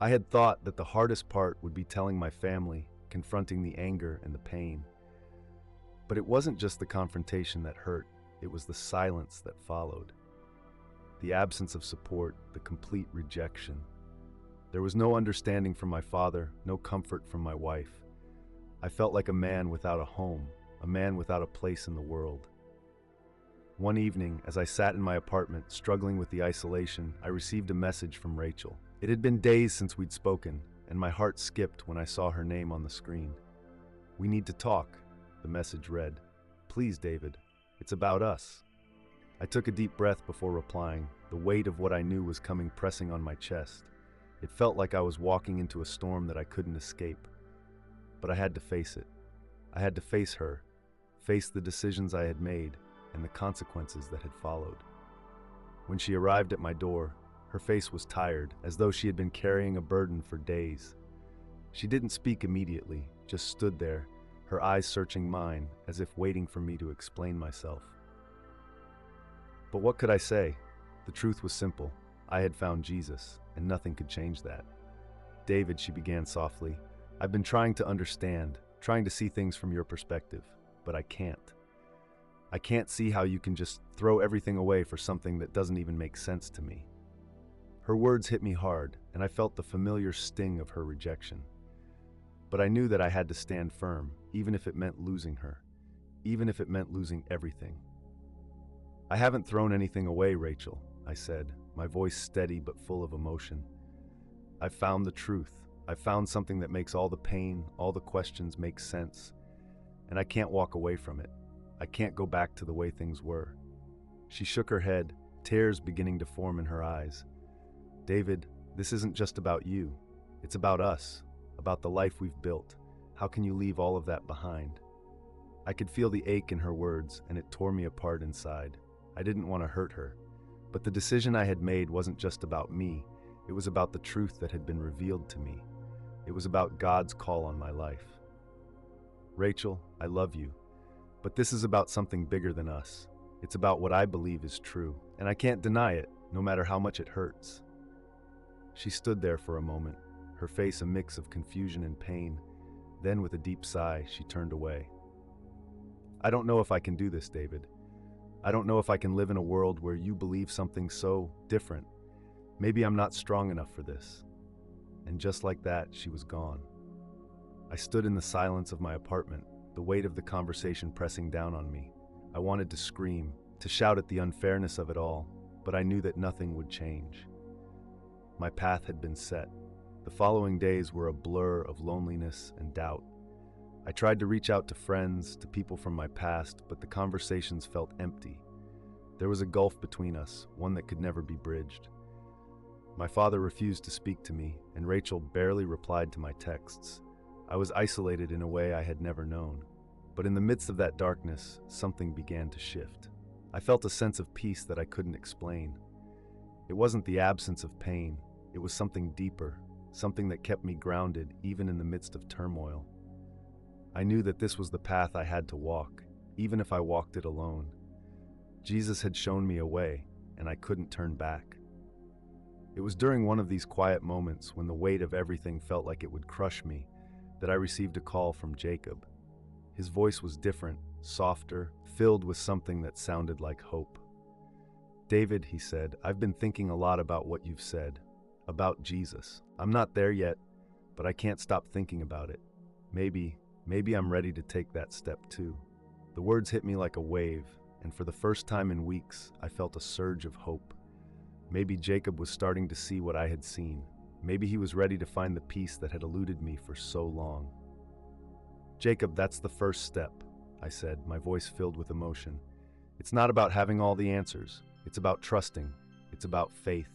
I had thought that the hardest part would be telling my family, confronting the anger and the pain. But it wasn't just the confrontation that hurt, it was the silence that followed. The absence of support, the complete rejection. There was no understanding from my father, no comfort from my wife. I felt like a man without a home, a man without a place in the world. One evening, as I sat in my apartment, struggling with the isolation, I received a message from Rachel. It had been days since we'd spoken, and my heart skipped when I saw her name on the screen. "We need to talk," the message read. "Please, David, it's about us." I took a deep breath before replying, the weight of what I knew was coming pressing on my chest. It felt like I was walking into a storm that I couldn't escape. But I had to face it. I had to face her, face the decisions I had made, and the consequences that had followed. When she arrived at my door, her face was tired, as though she had been carrying a burden for days. She didn't speak immediately, just stood there, her eyes searching mine, as if waiting for me to explain myself. But what could I say? The truth was simple. I had found Jesus, and nothing could change that. "David," she began softly, "I've been trying to understand, trying to see things from your perspective, but I can't. I can't see how you can just throw everything away for something that doesn't even make sense to me." Her words hit me hard, and I felt the familiar sting of her rejection. But I knew that I had to stand firm, even if it meant losing her, even if it meant losing everything. "I haven't thrown anything away, Rachel," I said, my voice steady but full of emotion. "I've found the truth. I've found something that makes all the pain, all the questions make sense, and I can't walk away from it. I can't go back to the way things were." She shook her head, tears beginning to form in her eyes. "David, this isn't just about you. It's about us, about the life we've built. How can you leave all of that behind?" I could feel the ache in her words, and it tore me apart inside. I didn't want to hurt her. But the decision I had made wasn't just about me. It was about the truth that had been revealed to me. It was about God's call on my life. "Rachel, I love you. But this is about something bigger than us. It's about what I believe is true, and I can't deny it, no matter how much it hurts." She stood there for a moment, her face a mix of confusion and pain. Then, with a deep sigh, she turned away. "I don't know if I can do this, David. I don't know if I can live in a world where you believe something so different. Maybe I'm not strong enough for this." And just like that, she was gone. I stood in the silence of my apartment, the weight of the conversation pressing down on me. I wanted to scream, to shout at the unfairness of it all, but I knew that nothing would change. My path had been set. The following days were a blur of loneliness and doubt. I tried to reach out to friends, to people from my past, but the conversations felt empty. There was a gulf between us, one that could never be bridged. My father refused to speak to me, and Rachel barely replied to my texts. I was isolated in a way I had never known. But in the midst of that darkness, something began to shift. I felt a sense of peace that I couldn't explain. It wasn't the absence of pain, it was something deeper, something that kept me grounded even in the midst of turmoil. I knew that this was the path I had to walk, even if I walked it alone. Jesus had shown me a way, and I couldn't turn back. It was during one of these quiet moments, when the weight of everything felt like it would crush me, that I received a call from Jacob. His voice was different, softer, filled with something that sounded like hope. "David," he said, "I've been thinking a lot about what you've said, about Jesus. I'm not there yet, but I can't stop thinking about it. Maybe I'm ready to take that step too." The words hit me like a wave, and for the first time in weeks, I felt a surge of hope. Maybe Jacob was starting to see what I had seen. Maybe he was ready to find the peace that had eluded me for so long. "Jacob, that's the first step," I said, my voice filled with emotion. "It's not about having all the answers. It's about trusting. It's about faith.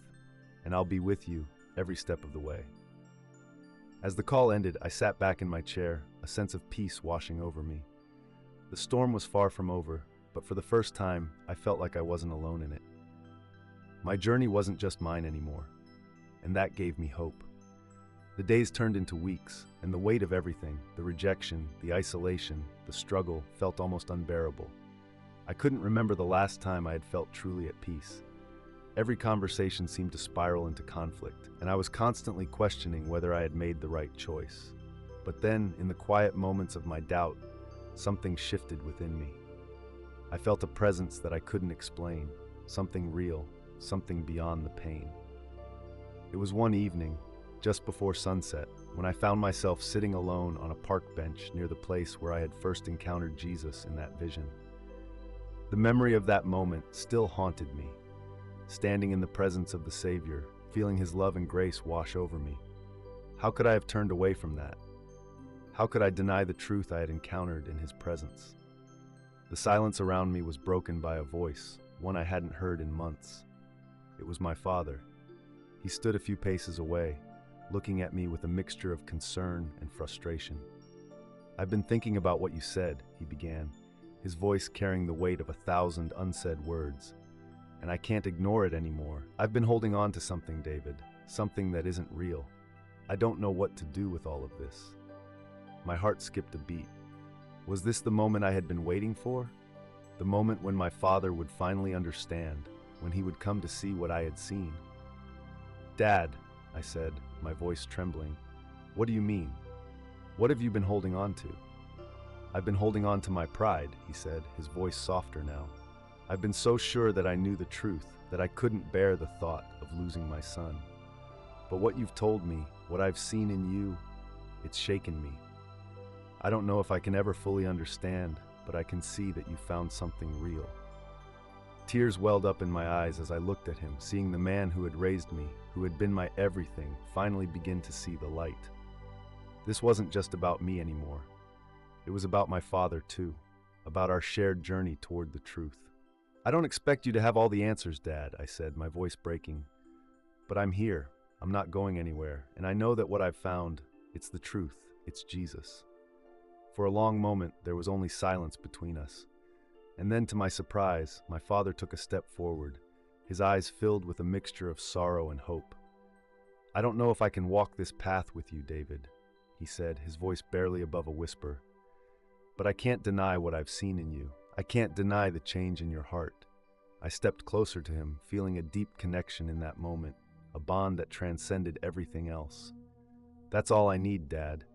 And I'll be with you every step of the way." As the call ended, I sat back in my chair, a sense of peace washing over me. The storm was far from over, but for the first time, I felt like I wasn't alone in it. My journey wasn't just mine anymore, and that gave me hope. The days turned into weeks, and the weight of everything, the rejection, the isolation, the struggle, felt almost unbearable. I couldn't remember the last time I had felt truly at peace. Every conversation seemed to spiral into conflict, and I was constantly questioning whether I had made the right choice. But then, in the quiet moments of my doubt, something shifted within me. I felt a presence that I couldn't explain, something real, something beyond the pain. It was one evening, just before sunset, when I found myself sitting alone on a park bench near the place where I had first encountered Jesus in that vision. The memory of that moment still haunted me, standing in the presence of the Savior, feeling His love and grace wash over me. How could I have turned away from that? How could I deny the truth I had encountered in His presence? The silence around me was broken by a voice, one I hadn't heard in months. It was my father. He stood a few paces away, looking at me with a mixture of concern and frustration. "I've been thinking about what you said," he began, his voice carrying the weight of 1,000 unsaid words. "And I can't ignore it anymore. I've been holding on to something, David, something that isn't real. I don't know what to do with all of this." My heart skipped a beat. Was this the moment I had been waiting for? The moment when my father would finally understand, when he would come to see what I had seen? "Dad," I said, my voice trembling, "what do you mean? What have you been holding on to?" "I've been holding on to my pride," he said, his voice softer now. "I've been so sure that I knew the truth, that I couldn't bear the thought of losing my son. But what you've told me, what I've seen in you, it's shaken me. I don't know if I can ever fully understand, but I can see that you found something real." Tears welled up in my eyes as I looked at him, seeing the man who had raised me, who had been my everything, finally begin to see the light. This wasn't just about me anymore. It was about my father too, about our shared journey toward the truth. "I don't expect you to have all the answers, Dad," I said, my voice breaking. "But I'm here, I'm not going anywhere, and I know that what I've found, it's the truth, it's Jesus." For a long moment, there was only silence between us. And then, to my surprise, my father took a step forward, his eyes filled with a mixture of sorrow and hope. "I don't know if I can walk this path with you, David," he said, his voice barely above a whisper. but I can't deny what I've seen in you. I can't deny the change in your heart." I stepped closer to him, feeling a deep connection in that moment, a bond that transcended everything else. "That's all I need, Dad.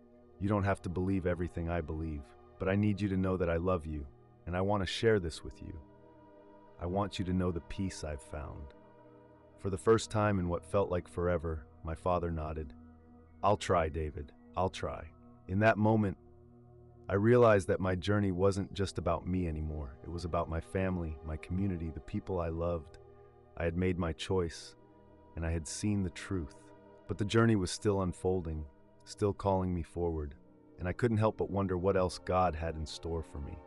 You don't have to believe everything I believe, but I need you to know that I love you, and I want to share this with you. I want you to know the peace I've found." For the first time in what felt like forever, my father nodded. "I'll try, David. I'll try." In that moment, I realized that my journey wasn't just about me anymore. It was about my family, my community, the people I loved. I had made my choice, and I had seen the truth. But the journey was still unfolding, still calling me forward, and I couldn't help but wonder what else God had in store for me.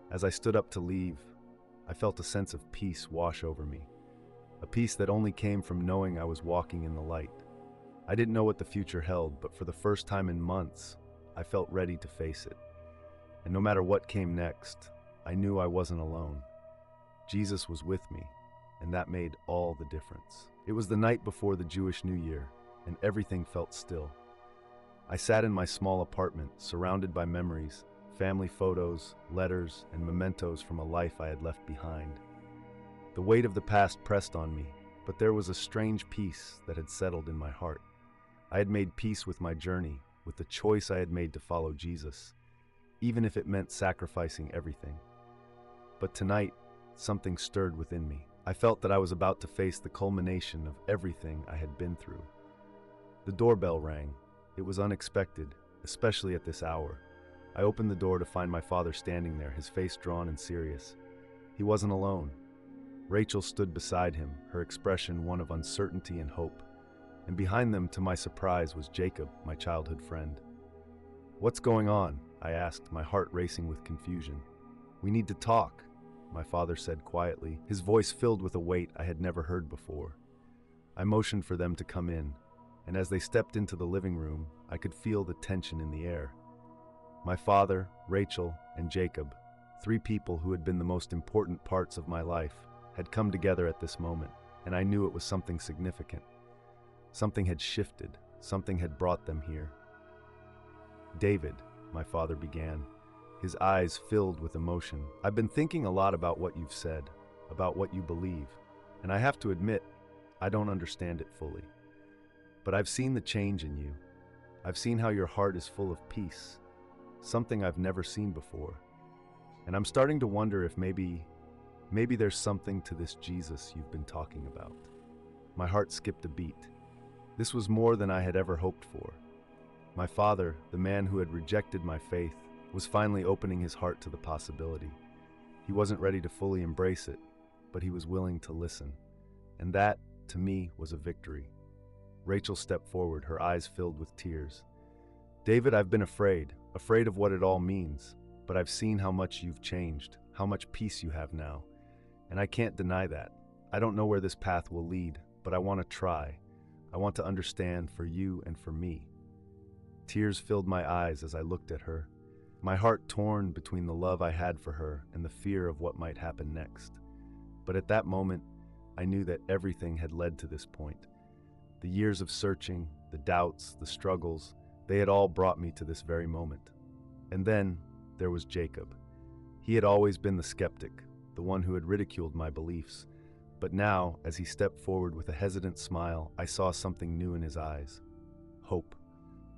As I stood up to leave, I felt a sense of peace wash over me, a peace that only came from knowing I was walking in the light. I didn't know what the future held, but for the first time in months, I felt ready to face it. And no matter what came next, I knew I wasn't alone. Jesus was with me, and that made all the difference. It was the night before the Jewish New Year, and everything felt still. I sat in my small apartment, surrounded by memories, family photos, letters, and mementos from a life I had left behind. The weight of the past pressed on me, but there was a strange peace that had settled in my heart. I had made peace with my journey, with the choice I had made to follow Jesus, even if it meant sacrificing everything. But tonight, something stirred within me. I felt that I was about to face the culmination of everything I had been through. The doorbell rang. It was unexpected, especially at this hour. I opened the door to find my father standing there, his face drawn and serious. He wasn't alone. Rachel stood beside him, her expression one of uncertainty and hope. And behind them, to my surprise, was Jacob, my childhood friend. "What's going on?" I asked, my heart racing with confusion. "We need to talk," my father said quietly, his voice filled with a weight I had never heard before. I motioned for them to come in, and as they stepped into the living room, I could feel the tension in the air. My father, Rachel, and Jacob, three people who had been the most important parts of my life, had come together at this moment, and I knew it was something significant. Something had shifted, something had brought them here. "David," my father began, his eyes filled with emotion, "I've been thinking a lot about what you've said, about what you believe, and I have to admit, I don't understand it fully. But I've seen the change in you. I've seen how your heart is full of peace, something I've never seen before. And I'm starting to wonder if maybe there's something to this Jesus you've been talking about." My heart skipped a beat. This was more than I had ever hoped for. My father, the man who had rejected my faith, was finally opening his heart to the possibility. He wasn't ready to fully embrace it, but he was willing to listen. And that, to me, was a victory. Rachel stepped forward, her eyes filled with tears. "David, I've been afraid of what it all means, but I've seen how much you've changed, how much peace you have now. And I can't deny that. I don't know where this path will lead, but I want to try. I want to understand for you and for me." Tears filled my eyes as I looked at her, my heart torn between the love I had for her and the fear of what might happen next. But at that moment, I knew that everything had led to this point. The years of searching, the doubts, the struggles, they had all brought me to this very moment. And then there was Jacob. He had always been the skeptic, the one who had ridiculed my beliefs. But now, as he stepped forward with a hesitant smile, I saw something new in his eyes. Hope.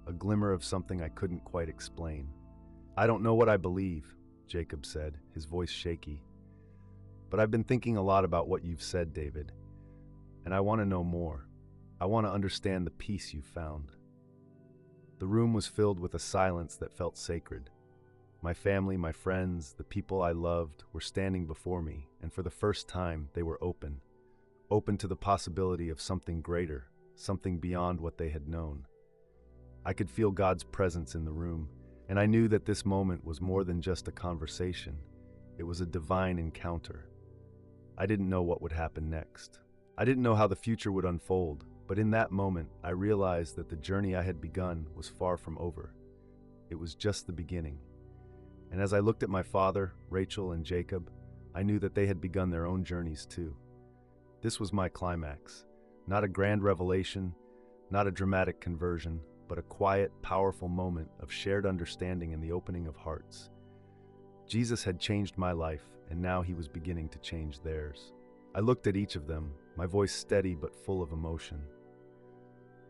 A glimmer of something I couldn't quite explain. "I don't know what I believe," Jacob said, his voice shaky. "But I've been thinking a lot about what you've said, David. And I want to know more. I want to understand the peace you've found." The room was filled with a silence that felt sacred. My family, my friends, the people I loved were standing before me, and for the first time they were open to the possibility of something greater, something beyond what they had known. I could feel God's presence in the room, and I knew that this moment was more than just a conversation. It was a divine encounter. I didn't know what would happen next. I didn't know how the future would unfold, but in that moment I realized that the journey I had begun was far from over. It was just the beginning. And as I looked at my father, Rachel, and Jacob, I knew that they had begun their own journeys too. This was my climax, not a grand revelation, not a dramatic conversion, but a quiet, powerful moment of shared understanding and the opening of hearts. Jesus had changed my life, and now he was beginning to change theirs. I looked at each of them, my voice steady but full of emotion.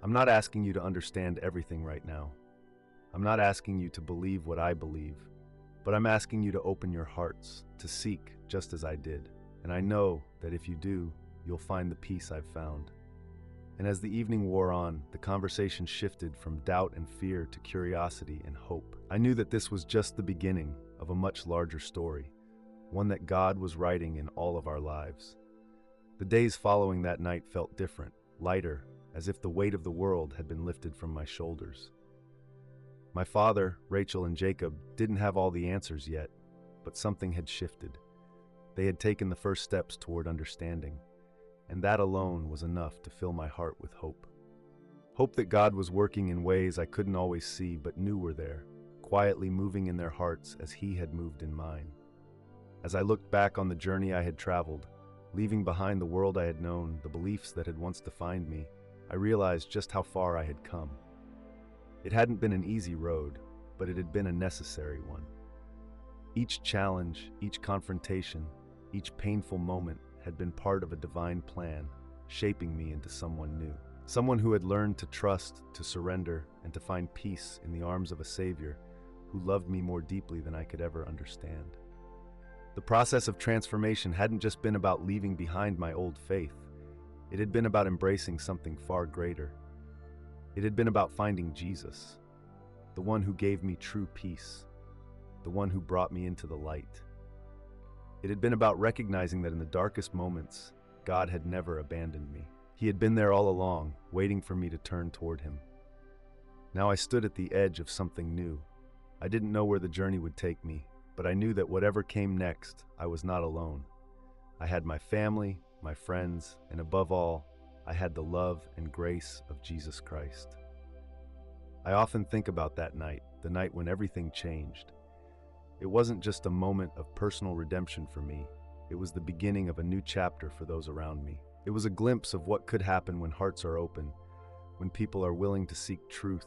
I'm not asking you to understand everything right now. I'm not asking you to believe what I believe, but I'm asking you to open your hearts, to seek just as I did. And I know that if you do, you'll find the peace I've found. And as the evening wore on, the conversation shifted from doubt and fear to curiosity and hope. I knew that this was just the beginning of a much larger story, one that God was writing in all of our lives. The days following that night felt different, lighter, as if the weight of the world had been lifted from my shoulders. My father, Rachel, and Jacob didn't have all the answers yet, but something had shifted. They had taken the first steps toward understanding, and that alone was enough to fill my heart with hope. Hope that God was working in ways I couldn't always see but knew were there, quietly moving in their hearts as He had moved in mine. As I looked back on the journey I had traveled, leaving behind the world I had known, the beliefs that had once defined me, I realized just how far I had come. It hadn't been an easy road, but it had been a necessary one. Each challenge, each confrontation, each painful moment had been part of a divine plan, shaping me into someone new. Someone who had learned to trust, to surrender, and to find peace in the arms of a Savior who loved me more deeply than I could ever understand. The process of transformation hadn't just been about leaving behind my old faith. It had been about embracing something far greater. It had been about finding Jesus, the one who gave me true peace, the one who brought me into the light. It had been about recognizing that in the darkest moments, God had never abandoned me. He had been there all along, waiting for me to turn toward Him. Now I stood at the edge of something new. I didn't know where the journey would take me, but I knew that whatever came next, I was not alone. I had my family, my friends, and above all, I had the love and grace of Jesus Christ. I often think about that night, the night when everything changed. It wasn't just a moment of personal redemption for me. It was the beginning of a new chapter for those around me. It was a glimpse of what could happen when hearts are open, when people are willing to seek truth,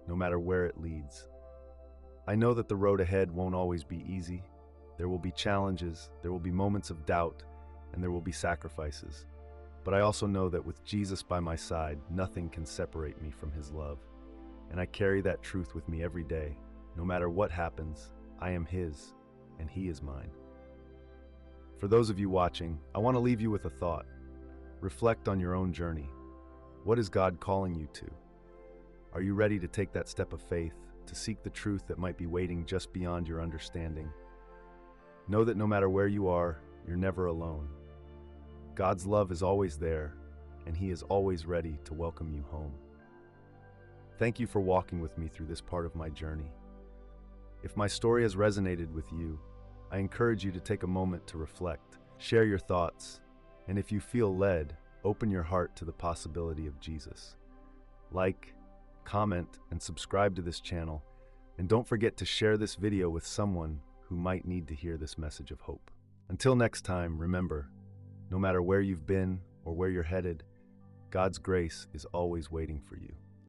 no matter where it leads. I know that the road ahead won't always be easy. There will be challenges, there will be moments of doubt, and there will be sacrifices. But I also know that with Jesus by my side, nothing can separate me from His love. And I carry that truth with me every day. No matter what happens, I am His, and He is mine. For those of you watching, I want to leave you with a thought. Reflect on your own journey. What is God calling you to? Are you ready to take that step of faith, to seek the truth that might be waiting just beyond your understanding? Know that no matter where you are, you're never alone. God's love is always there, and He is always ready to welcome you home. Thank you for walking with me through this part of my journey. If my story has resonated with you, I encourage you to take a moment to reflect, share your thoughts, and if you feel led, open your heart to the possibility of Jesus. Like, comment, and subscribe to this channel, and don't forget to share this video with someone who might need to hear this message of hope. Until next time, remember, no matter where you've been or where you're headed, God's grace is always waiting for you.